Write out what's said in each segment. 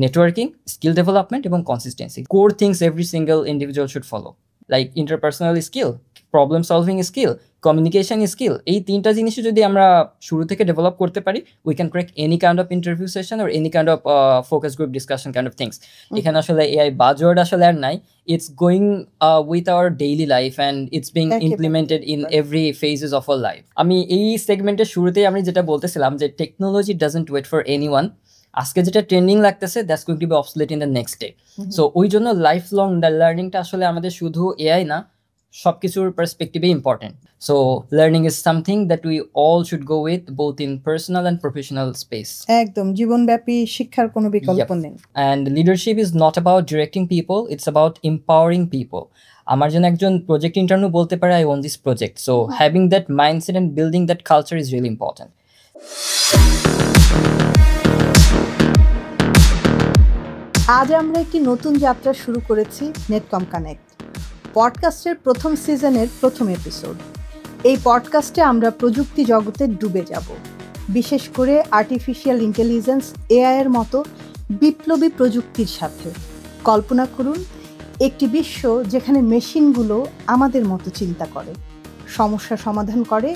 Networking, skill development এবং consistency, core things every single individual should follow, like interpersonal skill, problem solving skill, communication skill. এই তিনটা জিনিসই যদি আমরা শুরু থেকে ডেভেলপ করতে পারি, we can crack any kind of interview session or any kind of focus group discussion kind of things. এখানে আসলে এআই বাজওয়ার্ড আসলে আর নাই, it's going with our daily life and it's being implemented in every phases of our life. আমি এই সেগমেন্টের শুরুতেই আমি যেটা বলতেছিলাম যে technology doesn't wait for anyone. আজকে যেটা ট্রেন্ডিং লাগতেছে that's going to be obsolete in the next day. So ওই জন্য লাইফ লং লার্নিংটা আসলে আমাদের শুধু এআই না, সবকিছুর পার্সপেক্টিভে important. So learning is something that we all should go with both in personal and professional space. একদম জীবনব্যাপী শিক্ষার কোনো বিকল্প নেই। And leadership is not about directing people, it's about empowering people. আমার জন্য একজন প্রজেক্ট ইন্টার্নও বলতে পারে I own this project. So having that mindset and building that culture is really important. আজ আমরা একটি নতুন যাত্রা শুরু করেছি, নেটকম কানেক্ট পডকাস্টের প্রথম সিজনের প্রথম এপিসোড। এই পডকাস্টে আমরা প্রযুক্তি জগতে ডুবে যাব, বিশেষ করে আর্টিফিশিয়াল ইন্টেলিজেন্স এআই এর মতো বিপ্লবী প্রযুক্তির সাথে। কল্পনা করুন একটি বিশ্ব যেখানে মেশিনগুলো আমাদের মতো চিন্তা করে, সমস্যা সমাধান করে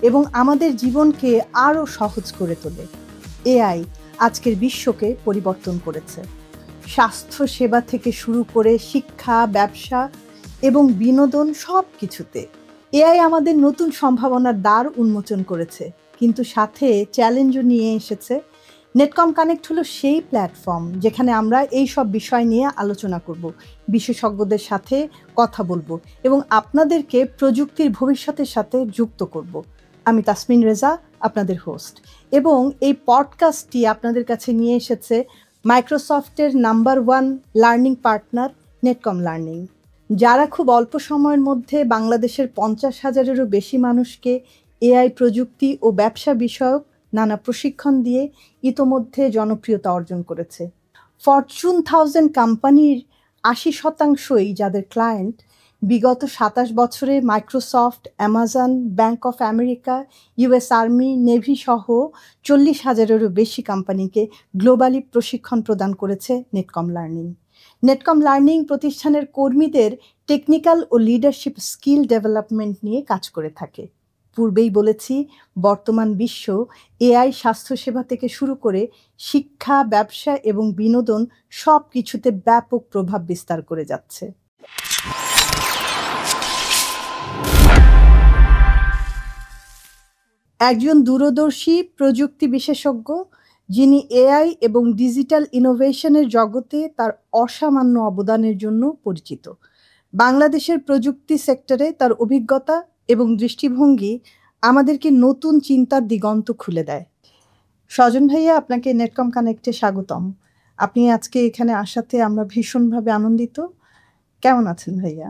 এবং আমাদের জীবনকে আরও সহজ করে তোলে। এআই আজকের বিশ্বকে পরিবর্তন করেছে, স্বাস্থ্য সেবা থেকে শুরু করে শিক্ষা, ব্যবসা এবং বিনোদন সব কিছুতে। এআই আমাদের নতুন সম্ভাবনার দ্বার উন্মোচন করেছে, কিন্তু সাথে চ্যালেঞ্জও নিয়ে এসেছে। নেটকম কানেক্ট হলো সেই প্ল্যাটফর্ম যেখানে আমরা এই সব বিষয় নিয়ে আলোচনা করব, বিশেষজ্ঞদের সাথে কথা বলবো এবং আপনাদেরকে প্রযুক্তির ভবিষ্যতের সাথে যুক্ত করব। আমি তাসমিন রেজা, আপনাদের হোস্ট, এবং এই পডকাস্টটি আপনাদের কাছে নিয়ে এসেছে মাইক্রোসফটের number 1 learning partner Netcom learning, যারা খুব অল্প সময়ের মধ্যে বাংলাদেশের 50,000-এরও বেশি মানুষকে এআই প্রযুক্তি ও ব্যবসা বিষয়ক নানা প্রশিক্ষণ দিয়ে ইতোমধ্যে জনপ্রিয়তা অর্জন করেছে। ফরচুন 1000 কোম্পানির 80%ই যাদের ক্লায়েন্ট, বিগত 27 বছরে Microsoft, Amazon, bank of America, US army, navy সহ 40,000-এরও বেশি কোম্পানিকে গ্লোবালি প্রশিক্ষণ প্রদান করেছে নেটকম লার্নিং। নেটকম লার্নিং প্রতিষ্ঠানের কর্মীদের টেকনিক্যাল ও লিডারশিপ স্কিল ডেভেলপমেন্ট নিয়ে কাজ করে থাকে। পূর্বেই বলেছি, বর্তমান বিশ্ব এআই স্বাস্থ্যসেবা থেকে শুরু করে শিক্ষা, ব্যবসা এবং বিনোদন সব কিছুতে ব্যাপক প্রভাব বিস্তার করে যাচ্ছে। একজন দূরদর্শী প্রযুক্তি বিশেষজ্ঞ, যিনি এআই এবং ডিজিটাল ইনোভেশনের জগতে তার অসামান্য অবদানের জন্য পরিচিত। বাংলাদেশের প্রযুক্তি সেক্টরে তার অভিজ্ঞতা এবং দৃষ্টিভঙ্গি আমাদেরকে নতুন চিন্তার দিগন্ত খুলে দেয়। স্বজন ভাইয়া, আপনাকে নেটকম কানেক্টে স্বাগতম। আপনি আজকে এখানে আসাতে আমরা ভীষণভাবে আনন্দিত। কেমন আছেন ভাইয়া?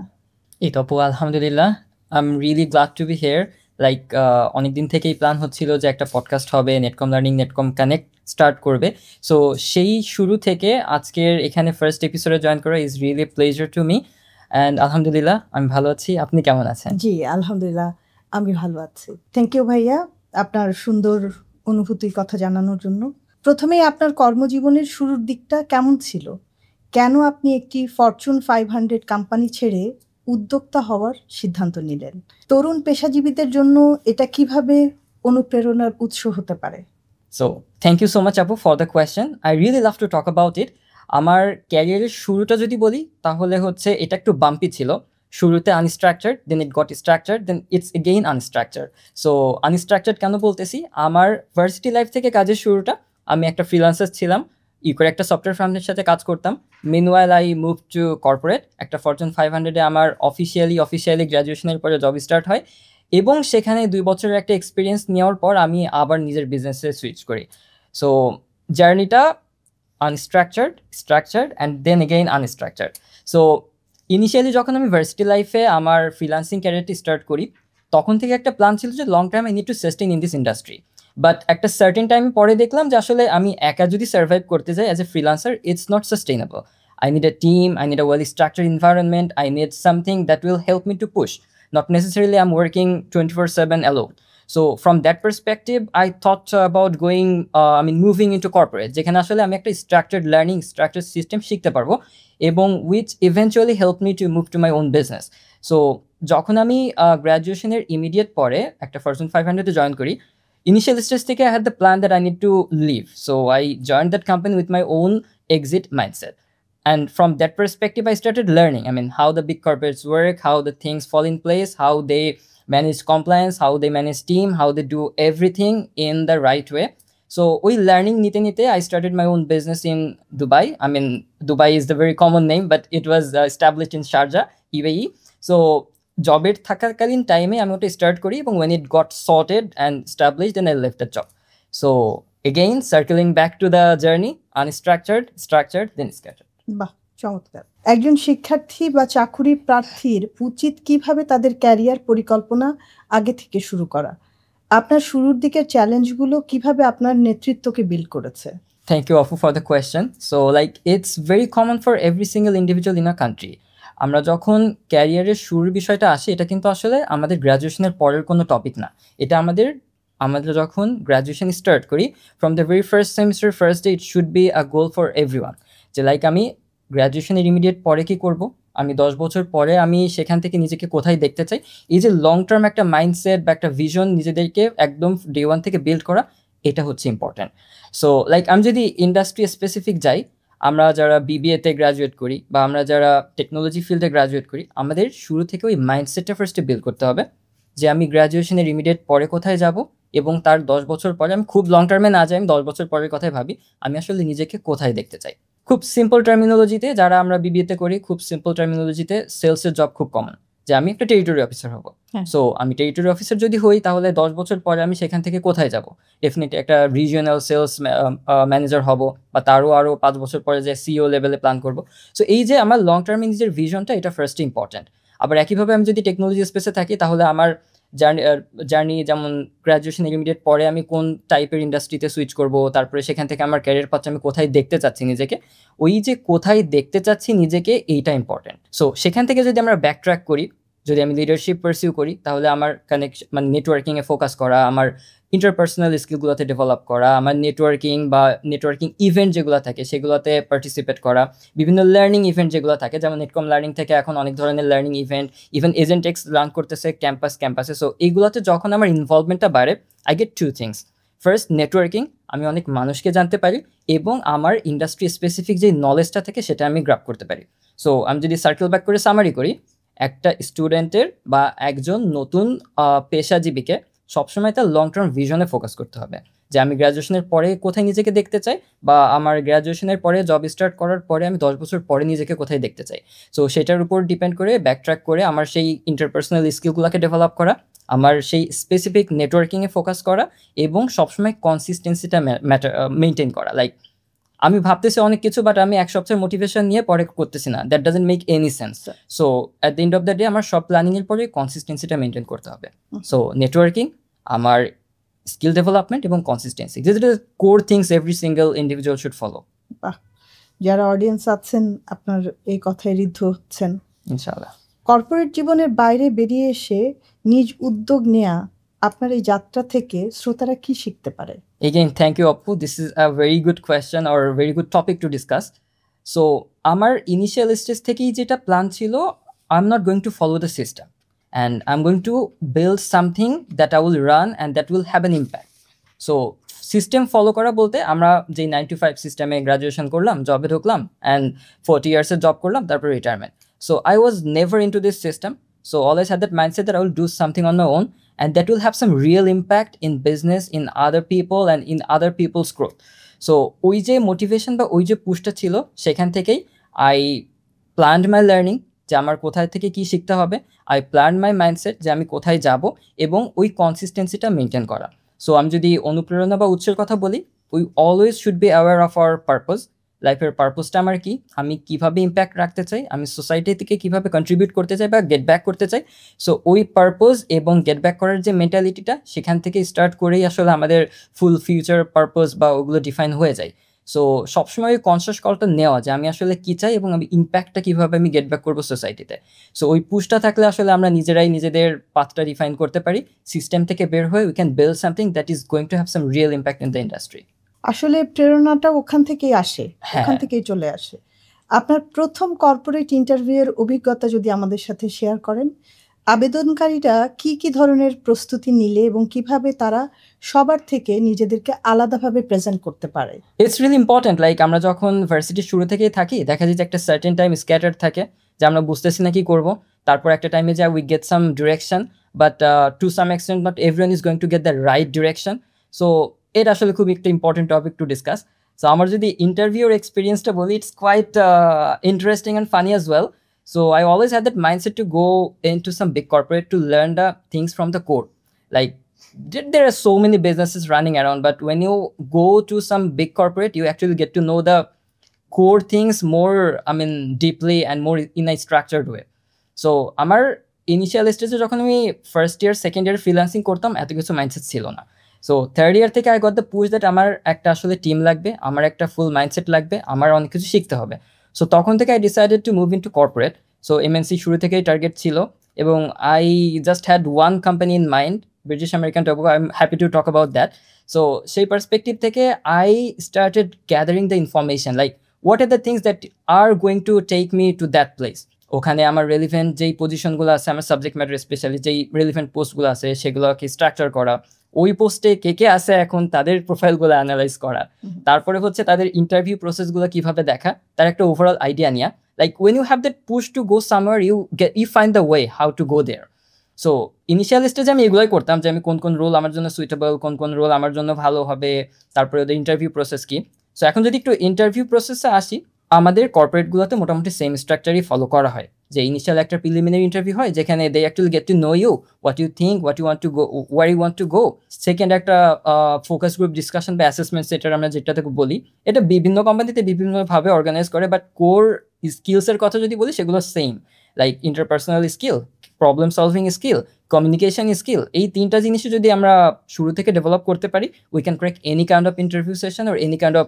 এই তো আপু, আলহামদুলিল্লাহ, I am really glad to B here. Like অনেকদিন থেকেই প্ল্যান হচ্ছিল যে একটা পডকাস্ট হবে, Netcom learning, Netcom connect start করবে। সো সেই শুরু থেকে আজকের এখানে ফার্স্ট এপিসোডে জয়েন করা is really pleasure to me. And আলহামদুলিল্লাহ আমি ভালো আছি, আপনি কেমন আছেন? জি আলহামদুলিল্লাহ, আমি ভালো আছি। থ্যাংক ইউ ভাইয়া আপনার সুন্দর অনুভূতির কথা জানানোর জন্য। প্রথমেই আপনার কর্মজীবনের শুরুর দিকটা কেমন ছিল? কেন আপনি একটি ফরচুন 500 কোম্পানি ছেড়ে উদ্যোক্তা হওয়ার সিদ্ধান্ত নিলেন? তরুণ পেশাজীবীদের জন্য এটা কিভাবে অনুপ্রেরণার উৎস হতে পারে? So thank you so much আপু for the question. I really love to talk about it. আমার ক্যারিয়ারের শুরুটা যদি বলি তাহলে হচ্ছে এটা একটু বাম্পি ছিল। শুরুতে unstructured, then it got structured, then it's again unstructured. So unstructured কেন বলতেছি, আমার ভার্সিটি লাইফ থেকে কাজের শুরুটা, আমি একটা ফ্রিল্যান্সার ছিলাম, করে একটা সফটওয়্যার ফার্মের সাথে কাজ করতাম। Meanwhile I move to corporate, একটা ফরচুন 500-এ আমার অফিসিয়ালি গ্র্যাজুয়েশনের পরে জব স্টার্ট হয় এবং সেখানে 2 বছরের একটা এক্সপিরিয়েন্স নেওয়ার পর আমি আবার নিজের বিজনেসে সুইচ করি। সো জার্নিটা unstructured, structured and then again unstructured. So initially যখন আমি ভার্সিটি লাইফে আমার ফ্রিল্যান্সিং ক্যারিয়ারটি স্টার্ট করি, তখন থেকে একটা প্ল্যান ছিল যে long time I need to sustain in this industry. But একটা সার্টেন টাইমে পরে দেখলাম যে আসলে আমি একা যদি সার্ভাইভ করতে যাই as a freelancer, it's not sustainable. I need a team, I need a well structured environment, I need something that will help me two push, not necessarily I'm working 24/7 alone. So from that perspective I thought about going moving into corporate, যেখানে আসলে আমি একটা structured learning structure system শিখতে পারবো এবং which eventually help me to move to my own business. So যখন আমি গ্র্যাজুয়েশনের immediate পরে একটা ফরচুন 500-এ জয়েন করি, initial stage থেকে I had the plan that I need to leave. So I joined that company with my own exit mindset. And from that perspective, I started learning, how the big corporates work, how the things fall in place, how they manage compliance, how they manage team, how they do everything in the right way. So we learning nite, I started my own business in Dubai. Dubai is the very common name, but it was established in Sharjah, UAE. So জবের থাকাকালীন টাইমে আমি ওটা start করি এবং when it got sorted and established, then I left the job. So again, circling back to the journey, unstructured, structured, then scattered. বাহ, চমৎকার। একজন শিক্ষার্থী বা চাকুরি প্রার্থীর উচিত কিভাবে তাদের ক্যারিয়ার পরিকল্পনা আগে থেকে শুরু করা? আপনার শুরুর দিকের চ্যালেঞ্জগুলো কিভাবে আপনার নেতৃত্বকে বিল্ড করেছে? Thank you, Afu, for the question. So it's very common for every single individual in a country. আমরা যখন ক্যারিয়ারের শুরুর বিষয়টা আসে, এটা কিন্তু আসলে আমাদের গ্র্যাজুয়েশনের পরের কোনো টপিক না। এটা আমাদের যখন গ্র্যাজুয়েশন স্টার্ট করি, from the very first semester first day, it should be a goal for everyone. যে আমি গ্র্যাজুয়েশনের ইমিডিয়েট পরে কি করব, আমি 10 বছর পরে আমি সেখান থেকে নিজেকে কোথায় দেখতে চাই, এই যে লং টার্ম একটা মাইন্ডসেট বা একটা ভিশন নিজেদেরকে একদম ডে ওয়ান থেকে বিল্ড করা, এটা হচ্ছে ইম্পর্ট্যান্ট। সো আমি যদি ইন্ডাস্ট্রি স্পেসিফিক যাই, আমরা যারা বিবিএতে গ্র্যাজুয়েট করি বা আমরা যারা টেকনোলজি ফিল্ডে গ্র্যাজুয়েট করি, আমাদের শুরু থেকে ওই মাইন্ডসেটটা ফার্স্টে বিল্ড করতে হবে যে আমি গ্র্যাজুয়েশনের ইমিডিয়েট পরে কোথায় যাব এবং তার 10 বছর পরে, আমি খুব লং টার্মে না যাই, আমি 10 বছর পরের কথাই ভাবি, আমি আসলে নিজেকে কোথায় দেখতে চাই। খুব সিম্পল টার্মিনোলজিতে যারা আমরা বিবিএতে করি, খুব সিম্পল টার্মিনোলজিতে সেলসের জব খুব কমন, যে আমি একটা টেরিটরি অফিসার হব। সো আমি টেরিটরি অফিসার যদি হই, তাহলে 10 বছর পরে আমি সেখান থেকে কোথায় যাব? ডেফিনেটলি একটা রিজিওনাল সেলস ম্যানেজার হব, বা আরও 5 বছর পরে যে সিইও লেভেলে প্ল্যান করব। সো এই যে আমার লং টার্মে নিজের ভিশনটা, এটা ফার্স্ট ইম্পর্ট্যান্ট। আবার একইভাবে আমি যদি টেকনোলজি স্পেসে থাকি, তাহলে আমার জার্নি যেমন গ্র্যাজুয়েশন ইমিডিয়েট পরে আমি কোন টাইপের ইন্ডাস্ট্রিতে সুইচ করব, তারপরে সেখান থেকে আমার ক্যারিয়ার পাচ্ছে আমি কোথায় দেখতে চাচ্ছি নিজেকে, ওই যে কোথায় দেখতে চাচ্ছি নিজেকে, এইটা ইম্পর্ট্যান্ট। সো সেখান থেকে যদি আমরা ব্যাক ট্র্যাক করি, যদি আমি লিডারশিপ পারসিউ করি, তাহলে আমার কানেকশন নেটওয়ার্কিংয়ে ফোকাস করা, আমার ইন্টারপার্সোনাল স্কিলগুলোতে ডেভেলপ করা, আমার নেটওয়ার্কিং ইভেন্ট যেগুলো থাকে সেগুলোতে পার্টিসিপেট করা, বিভিন্ন লার্নিং ইভেন্ট যেগুলো থাকে, যেমন নেটকম লার্নিং থেকে এখন অনেক ধরনের লার্নিং ইভেন্ট, ইভেন এজেন্টেক্স রান করতেছে ক্যাম্পাসে। সো এইগুলোতে যখন আমার ইনভলভমেন্টটা বাড়ে, I get 2 things. First, networking, আমি অনেক মানুষকে জানতে পারি, এবং আমার ইন্ডাস্ট্রি স্পেসিফিক যে নলেজটা থাকে সেটা আমি গ্র্যাব করতে পারি। সো আমি যদি সার্কেল ব্যাক করে সামারি করি, একটা স্টুডেন্টের বা একজন নতুন পেশাজীবীকে সবসময় তার লং টার্ম ভিশনে ফোকাস করতে হবে, যে আমি গ্র্যাজুয়েশনের পরে কোথায় নিজেকে দেখতে চাই, বা আমার গ্র্যাজুয়েশনের পরে জব স্টার্ট করার পরে আমি 10 বছর পরে নিজেকে কোথায় দেখতে চাই। সো সেটার উপর ডিপেন্ড করে ব্যাকট্র্যাক করে আমার সেই ইন্টারপার্সোনাল স্কিলগুলোকে ডেভেলপ করা, আমার সেই স্পেসিফিক নেটওয়ার্কিংয়ে ফোকাস করা, এবং সবসময় কনসিস্টেন্সিটা মেনটেন করা। আমি ভাবতেছি অনেক কিছু, বাট আমি 1 সপ্তাহের মোটিভেশন নিয়ে পরে করতেছি না, that doesn't make any sense. So at the end of the day আমার সব প্ল্যানিংয়ের পরে কনসিস্টেন্সিটা মেনটেন করতে হবে। সো নেটওয়ার্কিং, আমার স্কিল ডেভেলপমেন্ট এবং consistency, this is core things every single individual should follow. বাহ, যারা অডিয়েন্স আছেন আপনার এই কথায় ঋদ্ধ হচ্ছেন ইনশাআল্লাহ। কর্পোরেট জীবনের বাইরে বেরিয়ে এসে নিজ উদ্যোগ নেয়া আপনার এই যাত্রা থেকে শ্রোতারা কি শিখতে পারে? Again, thank you, Appu. This is a very good question or a very good topic to discuss. So আমার ইনিশিয়াল স্টেজ থেকেই যেটা প্ল্যান ছিল, I'm not going to follow the system and I'm going to build something that I will run and that will have an impact. So system follow করা বলতে, আমরা যেই 9 to 5 সিস্টেমে graduation করলাম, জবে ঢুকলাম, অ্যান্ড 40 ইয়ার্সের জব করলাম, তারপর retirement. So I was never into this system. So always had that mindset that I will do something on my own and that will have some real impact in business, in other people and in other people's growth. So ওই যে motivation বা ওই যে পুশটা ছিল, সেখান থেকেই I planned my learning, যে আমার কোথায় থেকে কি শিখতে হবে, I planned my mindset, যে আমি কোথায় যাব, এবং ওই কনসিস্টেন্সিটা মেনটেন করা। সো আমি যদি অনুপ্রেরণা বা উৎসের কথা বলি, we always should be aware of our purpose. লাইফের পারপোজটা আমার কি, আমি কিভাবে ইম্প্যাক্ট রাখতে চাই, আমি সোসাইটি থেকে কিভাবে কন্ট্রিবিউট করতে চাই বা গেট ব্যাক করতে চাই। সো ওই পারপোজ এবং গেট ব্যাক করার যে মেন্টালিটিটা, সেখান থেকে স্টার্ট করেই আসলে আমাদের ফুল ফিউচার পারপোজ বা ওগুলো ডিফাইন হয়ে যায়। সো সবসময় কনসিয়াস কলটা নেওয়া যে আমি আসলে কি চাই এবং আমি ইম্প্যাক্টটা কিভাবে আমি গেট ব্যাক করবো সোসাইটিতে। সো ওই পুশটা থাকলে আসলে আমরা নিজেরাই নিজেদের পাথটা রিফাইন করতে পারি, সিস্টেম থেকে বের হয়ে we can build something that is going to have some real impact in the industry. আসলে প্রেরণাটা ওখান থেকেই আসে, ওখান থেকেই চলে আসে। আপনার প্রথম কর্পোরেট ইন্টারভিউয়ের অভিজ্ঞতা যদি আমাদের সাথে শেয়ার করেন, আবেদনকারীরা কি কি ধরনের প্রস্তুতি নিলে এবং কিভাবে তারা সবার থেকে নিজেদেরকে আলাদাভাবে প্রেজেন্ট করতে পারে? It's really important. লাইক আমরা যখন ভার্সিটির শুরু থেকেই থাকি, দেখা যায় যে একটা সার্টেন টাইম স্ক্যাটার্ড থাকে যে আমরা বুঝতেছি না কি করবো, তারপর একটা টাইমে যা we get some direction, but to some extent not everyone is going to get the right direction. So এটা আসলে খুব একটা important topic to discuss. So আমার যদি ইন্টারভিউর এক্সপিরিয়েন্সটা বলি, it's quite interesting and funny as well. So I always had that mindset to go into some big corporate to learn the things from the core. Like there are so many businesses running around, but when you go to some big corporate, you actually get to know the core things more, I mean, deeply and more in a structured way. So আমার initial স্টেজে যখন আমি first year second year freelancing করতাম, এত কিছু mindset ছিল না। So third year থেকে I got the push that আমার একটা আসলে টিম লাগবে, আমার একটা ফুল মাইন্ডসেট লাগবে, আমার অনেক কিছু শিখতে হবে। সো তখন থেকে I decided to move into corporate. So MNC শুরু থেকেই টার্গেট ছিল এবং I just had one company in mind, British American Tobacco. I am happy to talk about that. So সেই পার্সপেক্টিভ থেকে I started gathering the information, like what are the things that are going to take me to that place. ওখানে আমার relevant যেই পজিশনগুলো আছে, আমার subject matter specially যেই relevant পোস্টগুলো আছে, সেগুলোকে স্ট্রাকচার করা, ওই পোস্টে কে কে আছে এখন তাদের প্রোফাইলগুলো অ্যানালাইজ করা, তারপরে হচ্ছে তাদের ইন্টারভিউ প্রসেসগুলো কিভাবে দেখা, তার একটা ওভারঅল আইডিয়া নেওয়া। Like when you have that push to go somewhere, you find the way how to go there. So initial স্টেজে আমি এগুলোই করতাম যে আমি কোন কোন রোল আমার জন্য সুইটেবল, কোন কোন রোল আমার জন্য ভালো হবে, তারপরে ওদের ইন্টারভিউ প্রসেস কি। সো এখন যদি একটু ইন্টারভিউ প্রসেসে আসি, আমাদের কর্পোরেটগুলোতে মোটামুটি সেম স্ট্রাকচারই ফলো করা হয়। যে ইনিশিয়াল একটা প্রিলিমিনারি ইন্টারভিউ হয় যেখানে they actually get to know you, what you think, what you want to go, where you want to go. Second একটা ফোকাস গ্রুপ ডিসকাশন বা অ্যাসেসমেন্ট সেন্টার আমরা যেটাতে বলি, এটা বিভিন্ন কোম্পানিতে বিভিন্নভাবে অর্গানাইজ করে, বাট কোর স্কিলসের কথা যদি বলি সেগুলো same, like interpersonal skill, problem solving skill, communication skill. এই তিনটা জিনিসই যদি আমরা শুরু থেকে ডেভেলপ করতে পারি, we can crack any kind of interview session or any kind of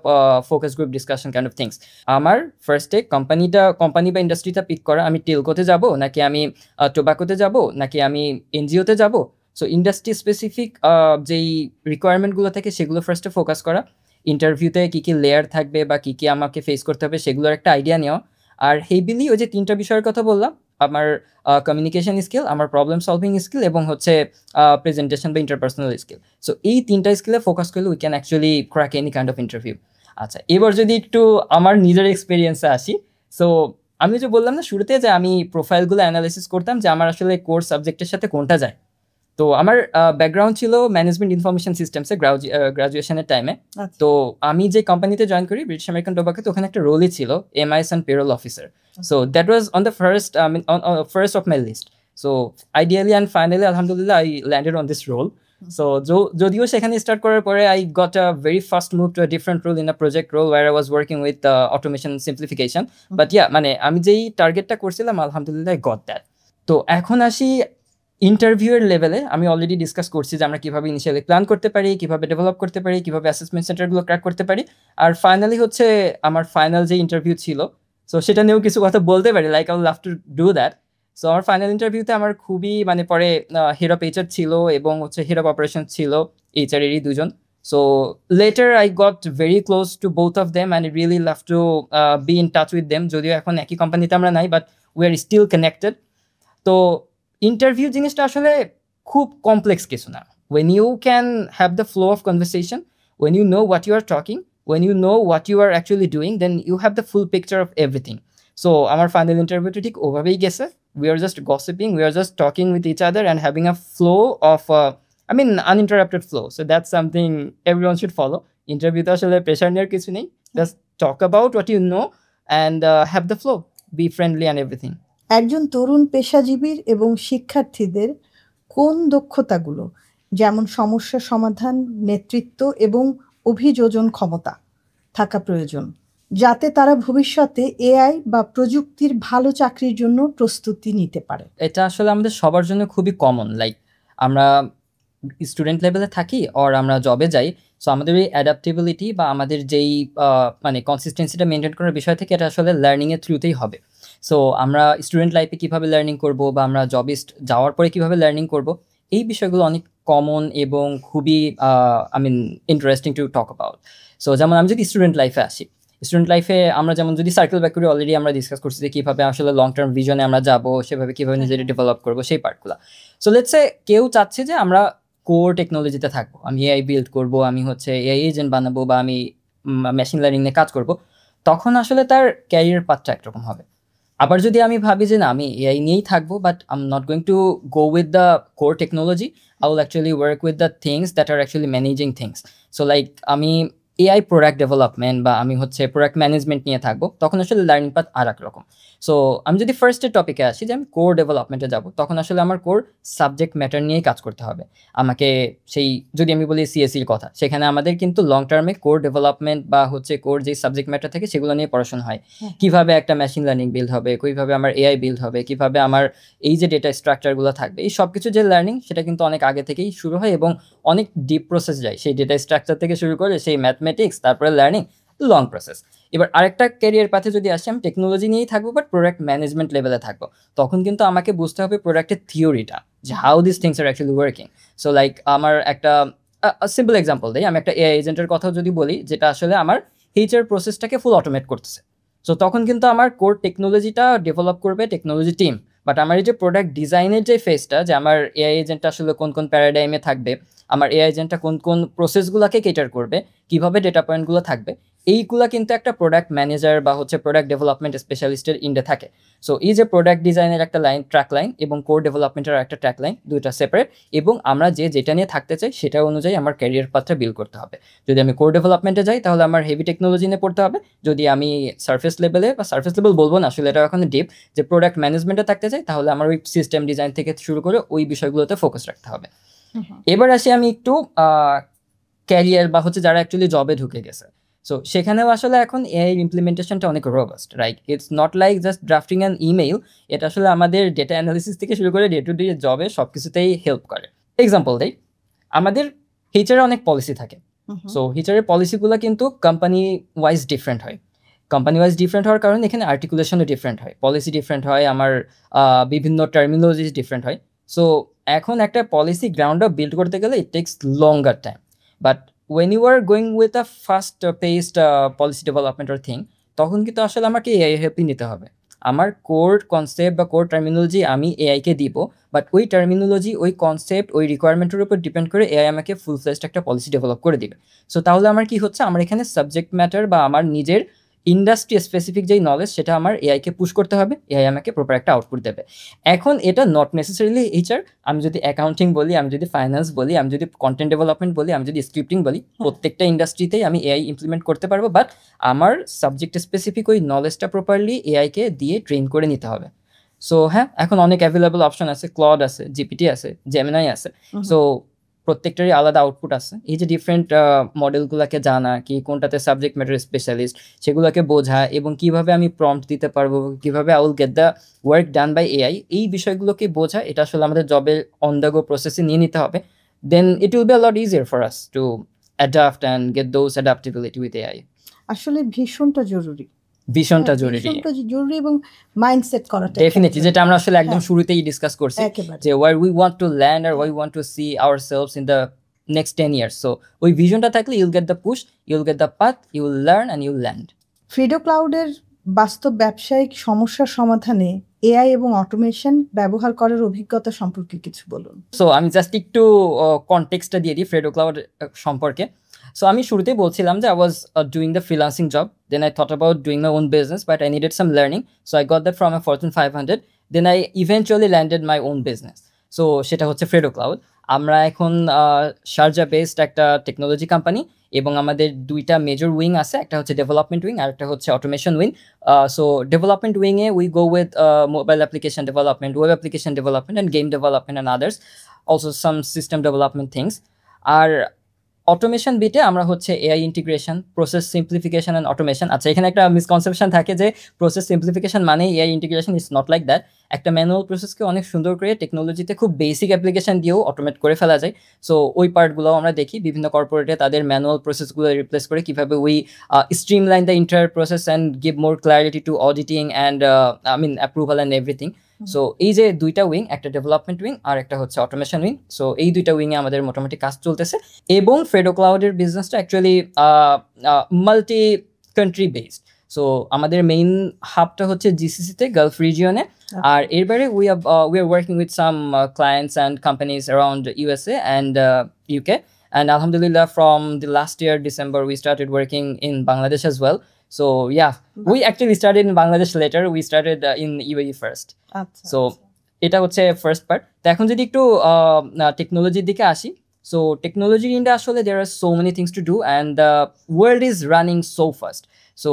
focus group discussion kind of things. আমার ফার্স্টে কোম্পানি বা ইন্ডাস্ট্রিটা পিক করা, আমি টেলকোতে যাব নাকি আমি টোবাকোতে যাব নাকি আমি এনজিওতে যাব। সো ইন্ডাস্ট্রি স্পেসিফিক যেই রিকোয়ারমেন্টগুলো থাকে সেগুলো ফার্স্টে ফোকাস করা, ইন্টারভিউতে কী কী লেয়ার থাকবে বা কী কী আমাকে ফেস করতে হবে সেগুলোর একটা আইডিয়া নেওয়া। আর হেভিলি ওই যে তিনটা বিষয়ের কথা বললাম, আমার কমিউনিকেশন স্কিল, আমার প্রবলেম সলভিং স্কিল এবং হচ্ছে প্রেজেন্টেশন বা ইন্টারপার্সোনাল স্কিল। সো এই তিনটা স্কিলে ফোকাস করলে we can actually crack any kind of interview. আচ্ছা, এবার যদি একটু আমার নিজের এক্সপিরিয়েন্সে আসি, সো আমি যে বললাম না শুরুতে যে আমি প্রোফাইলগুলো অ্যানালাইসিস করতাম যে আমার আসলে কোর্স সাবজেক্টের সাথে কোনটা যায়। তো আমার ব্যাকগ্রাউন্ড ছিল ম্যানেজমেন্ট ইনফরমেশন সিস্টেমসে গ্রাজুয়েশনের টাইমে। তো আমি যে কোম্পানিতে জয়েন করি ব্রিটিশ আমেরিকান টোবাকোতে, ওখানে একটা রোলই ছিল MIS and payroll officer. So that was on the first of my list. So ideally and finally আলহামদুলিল্লাহ I landed on this role. So যদিও সেখানে স্টার্ট করার পরে I got a very first move to a different role in a project role where I was working with automation simplification. But yeah, মানে আমি যেই টার্গেটটা করছিলাম আলহামদুলিল্লাহ আই গট দ্যাট। তো এখন আসি ইন্টারভিউয়ের লেভেলে। আমি অলরেডি ডিসকাস করছি যে আমরা কীভাবে ইনিশিয়ালি প্ল্যান করতে পারি, কীভাবে ডেভেলপ করতে পারি, কীভাবে অ্যাসেসমেন্ট সেন্টারগুলো ক্র্যাক করতে পারি। আর ফাইনালি হচ্ছে আমার ফাইনাল যে ইন্টারভিউ ছিল, সো সেটা নিয়েও কিছু কথা বলতে পারি, like I will love to do that. So আমার ফাইনাল ইন্টারভিউতে আমার খুবই মানে পরে হেড অফ এইচআর ছিল এবং হচ্ছে হেড অফ অপারেশন ছিল, এইচআরেরই দুজন। So later I got very close to both of them and really love to be in touch with them. যদিও এখন একই কোম্পানিতে আমরা নাই, but we are still connected. তো ইন্টারভিউ জিনিসটা আসলে খুব কমপ্লেক্স কিছু না। When you can have the flow of conversation, when you know what you are talking, when you know what you are actually doing, then you have the full picture of everything. So আমার final ইন্টারভিউটা ঠিক ওভাবেই গেছে। We are just gossiping, we are just talking with each other and having a flow of uninterrupted flow. So that's something everyone should follow. ইন্টারভিউতে আসলে pressure নেওয়ার কিছু নেই, just talk about what you know and have the flow, be friendly and everything. একজন তরুণ পেশাজীবীর এবং শিক্ষার্থীদের কোন দক্ষতাগুলো, যেমন সমস্যা সমাধান, নেতৃত্ব এবং অভিযোজন ক্ষমতা থাকা প্রয়োজন, যাতে তারা ভবিষ্যতে এআই বা প্রযুক্তির ভালো চাকরির জন্য প্রস্তুতি নিতে পারে? এটা আসলে আমাদের সবার জন্য খুবই কমন। লাইক আমরা স্টুডেন্ট লেভেলে থাকি অর আমরা জবে যাই, সো আমাদের এই অ্যাডাপ্টেবিলিটি বা আমাদের যেই মানে কনসিস্টেন্সিটা মেনটেন করার বিষয় থেকে এটা আসলে লার্নিংয়ের থ্রুতেই হবে। সো আমরা স্টুডেন্ট লাইফে কীভাবে লার্নিং করব বা আমরা জবে যাওয়ার পরে কীভাবে লার্নিং করব, এই বিষয়গুলো অনেক কমন এবং খুবই I mean interesting to talk about. So যেমন আমি যদি স্টুডেন্ট লাইফে আসি, স্টুডেন্ট লাইফে আমরা যেমন যদি সার্কেল ব্যাক করি, অলরেডি আমরা ডিসকাস করছি যে কীভাবে আসলে লং টার্ম ভিজনে আমরা যাব, সেভাবে কীভাবে নিজেদের ডেভেলপ করবো সেই পার্টগুলো। সো লেটস সে কেউ চাচ্ছে যে আমরা কোর টেকনোলজিতে থাকবো, আমি এআই বিল্ড করব, আমি হচ্ছে এআই এজেন্ট বানাবো বা আমি মেশিন লার্নিং নিয়ে কাজ করব, তখন আসলে তার ক্যারিয়ার পাথটা একরকম হবে। আবার যদি আমি ভাবি যে না আমি এআই নিয়েই থাকবো but I am not going to go with the core technology, I will actually work with the things that are actually managing things. So like আমি এআই প্রোডাক্ট ডেভেলপমেন্ট বা আমি হচ্ছে প্রোডাক্ট ম্যানেজমেন্ট নিয়ে থাকবো, তখন আসলে লার্নিং পাথ আর এক রকম। সো আমি যদি ফার্স্টের টপিকে আসি যে আমি কোর ডেভেলপমেন্টে যাব, তখন আসলে আমার কোর সাবজেক্ট ম্যাটার নিয়েই কাজ করতে হবে আমাকে। সেই যদি আমি বলি সিএসসির কথা, সেখানে আমাদের কিন্তু লং টার্মে কোর ডেভেলপমেন্ট বা হচ্ছে কোর যে সাবজেক্ট ম্যাটার থাকে সেগুলো নিয়ে পড়াশোনা হয়। কিভাবে একটা মেশিন লার্নিং বিল্ড হবে, কিভাবে আমার এআই বিল্ড হবে, কিভাবে আমার এই যে ডেটা স্ট্রাকচারগুলো থাকবে, এই সব কিছু যে লার্নিং সেটা কিন্তু অনেক আগে থেকেই শুরু হয় এবং অনেক ডিপ প্রসেস যায়, সেই ডেটা স্ট্রাকচার থেকে শুরু করে সেই ম্যাথমেটিক্স, তারপরে লার্নিং, লং প্রসেস। এবার আরেকটা ক্যারিয়ার পাথে যদি আসি, আমি টেকনোলজি নিয়েই থাকবো বাট প্রোডাক্ট ম্যানেজমেন্ট লেভেলে থাকবো, তখন কিন্তু আমাকে বুঝতে হবে প্রোডাক্টের থিওরিটা, যে how this things are actually working. So like আমার একটা সিম্পল এক্সাম্পল দিই, আমি একটা এআই এজেন্টের কথা যদি বলি যেটা আসলে আমার এইচআর প্রসেসটাকে ফুল অটোমেট করতেছে, সো তখন কিন্তু আমার কোর টেকনোলজিটা ডেভেলপ করবে টেকনোলজি টিম। বাট আমার এই যে প্রোডাক্ট ডিজাইনের যে ফেজটা, যে আমার এআই এজেন্টটা আসলে কোন কোন প্যারাডাইমে থাকবে, আমার এআই এজেন্টটা কোন কোন প্রসেসগুলোকে কেটার করবে, কিভাবে ডেটা পয়েন্টগুলো থাকবে, এইগুলা কিন্তু একটা প্রোডাক্ট ম্যানেজার বা হচ্ছে প্রোডাক্ট ডেভেলপমেন্ট স্পেশালিস্টের ইন্ডে থাকে। সো এই যে প্রোডাক্ট ডিজাইনের একটা লাইন, ট্র্যাক লাইন, এবং কোর ডেভেলপমেন্টের একটা ট্র্যাক লাইন, দুইটা সেপারেট, এবং আমরা যেটা নিয়ে থাকতে চাই সেটা অনুযায়ী আমার ক্যারিয়ার পাথটা বিল্ড করতে হবে। যদি আমি কোর ডেভেলপমেন্টে যাই তাহলে আমার হেভি টেকনোলজি নিয়ে পড়তে হবে, যদি আমি সার্ফেস লেভেলে বা সার্ফেস লেভেল বলবো না, আসলে এটা এখন ডিপ, যে প্রোডাক্ট ম্যানেজমেন্টে থাকতে চাই তাহলে আমার ওই সিস্টেম ডিজাইন থেকে শুরু করে ওই বিষয়গুলোতে ফোকাস রাখতে হবে। এবার আসি আমি একটু ক্যারিয়ার বা হচ্ছে যারা অ্যাকচুয়ালি জবে ঢুকে গেছে, সো সেখানেও আসলে এখন এআই ইমপ্লিমেন্টেশনটা অনেক robust, right? It's not like just drafting an email, এটা আসলে আমাদের ডেটা অ্যানালিসিস থেকে শুরু করে ডে টু ডে জবে সব কিছুতেই হেল্প করে। এক্সাম্পল দেই, আমাদের এইচআরে অনেক পলিসি থাকে, সো এইচআরের পলিসিগুলো কিন্তু কোম্পানি ওয়াইজ ডিফারেন্ট হয়। কোম্পানি ওয়াইজ ডিফারেন্ট হওয়ার কারণে এখানে আর্টিকুলেশনও ডিফারেন্ট হয়, পলিসি ডিফারেন্ট হয়, আমার বিভিন্ন টার্মিনোলজিস ডিফারেন্ট হয়। সো এখন একটা পলিসি গ্রাউন্ড আপ বিল্ড করতে গেলে it takes longer time, but when you are going with a fast paced policy development or thing, তখন কিন্তু আসলে আমাকে এআই হেল্পই নিতে হবে। আমার কোর কনসেপ্ট বা কোর টার্মিনোলজি আমি এআইকে দিব, বাট ওই টার্মিনোলজি, ওই কনসেপ্ট, ওই রিকোয়ারমেন্টের উপর ডিপেন্ড করে এআই আমাকে ফুল ফ্লেজড একটা পলিসি ডেভেলপ করে দিবে। সো তাহলে আমার কি হচ্ছে, আমার এখানে সাবজেক্ট ম্যাটার বা আমার নিজের ইন্ডাস্ট্রি স্পেসিফিক যেই নলেজ সেটা আমার এআইকে পুশ করতে হবে, এআই আমাকে প্রপার একটা আউটপুট দেবে। এখন এটা নট নেসেসারিলি এইচআর, আমি যদি অ্যাকাউন্টিং বলি, আমি যদি ফাইন্যান্স বলি, আমি যদি কন্টেন্ট ডেভেলপমেন্ট বলি, আমি যদি স্ক্রিপ্টিং বলি, প্রত্যেকটা ইন্ডাস্ট্রিতেই আমি এআই ইমপ্লিমেন্ট করতে পারবো, বাট আমার সাবজেক্ট স্পেসিফিক ওই নলেজটা প্রপারলি এআইকে দিয়ে ট্রেন করে নিতে হবে। সো হ্যাঁ, এখন অনেক অ্যাভেলেবল অপশন আছে, ক্লড আছে, জিপিটি আছে, জেমিনাই আছে, সো প্রত্যেকটারই আলাদা আউটপুট আছে। এই যে ডিফারেন্ট মডেলগুলোকে জানা, কি কোনটাতে সাবজেক্ট ম্যাটার স্পেশালিস্ট, সেগুলোকে বোঝা, এবং কিভাবে আমি প্রম্পট দিতে পারবো, কিভাবে I will get the work done by AI, এই বিষয়গুলোকে বোঝা, এটা আসলে আমাদের জবের অন দ্য গো প্রসেসে নিয়ে নিতে হবে। Then it will be a lot easier for us to adapt and get those adaptability with AI. আসলে ভীষণটা জরুরি, ভীষণটা জরুরি এবং মাইন্ডসেট করাটা ডেফিনেটলি, যেটা আমরা আসলে একদম শুরুতেই ডিসকাস করছি, যে where we want to land or why want to see ourselves in the next 10 years. So ওই ভিশনটা থাকলে you'll get the push, you'll get the path, you'll learn and you'll land. Fredo ক্লাউডের বাস্তব ব্যবসায়িক সমস্যার সমাধানে এআই এবং automation ব্যবহার করার অভিজ্ঞতা সম্পর্কে কিছু বলুন। সো আমি জাস্ট একটু কনটেক্সটটা দিয়ে দিই ফ্রিডো ক্লাউড সম্পর্কে। সো আমি শুরুতেই বলছিলাম যে I was doing the freelancing job, then I thought about doing my own business, but I needed some learning, so I got that from a Fortune 500, then I eventually landed my own business. So সেটা হচ্ছে ফ্রিডো cloud. আমরা এখন Sharjah based একটা technology company, এবং আমাদের দুইটা major wing আছে, একটা হচ্ছে ডেভেলপমেন্ট উইং আর একটা হচ্ছে অটোমেশন উইং। সো ডেভেলপমেন্ট উইংয়ে we go with mobile application development, web application development, and game development, and others, also some system development things. আর অটোমেশন বিটে আমরা হচ্ছে AI integration, process simplification and automation. আচ্ছা, এখানে একটা মিসকনসেপশন থাকে যে প্রসেস সিম্পলিফিকেশন মানে AI integration. It's not like that. একটা ম্যানুয়াল প্রসেসকে অনেক সুন্দর করে টেকনোলজিতে খুব বেসিক অ্যাপ্লিকেশন দিয়েও অটোমেট করে ফেলা যায়। সো ওই পার্টগুলো আমরা দেখি বিভিন্ন কর্পোরেটে তাদের ম্যানুয়াল প্রসেসগুলো রিপ্লেস করে কীভাবে we streamline the entire process and give more clarity to auditing and approval and everything. So এই যে দুইটা উইং, একটা ডেভেলপমেন্ট উইং আর একটা হচ্ছে অটোমেশন উইং, সো এই দুইটা উইংয়ে আমাদের মোটামুটি কাজ চলতেছে। এবং ফ্রেডো ক্লাউডের বিজনেসটা actually multi country based. So আমাদের মেইন হাবটা হচ্ছে জিসিসিতে, গালফ রিজিয়নে। আর এর বাইরে we are working with some clients and companies around USA and UK. And Alhamdulillah, from the last year, December, we started working in Bangladesh as well. So yeah, we actually started in Bangladesh later. We started in UAE first. So এটা হচ্ছে first part. তো এখন যদি একটু টেকনোলজির দিকে আসি, so technology ইন্ডে আসলে there are so many things to do and the world is running so fast. So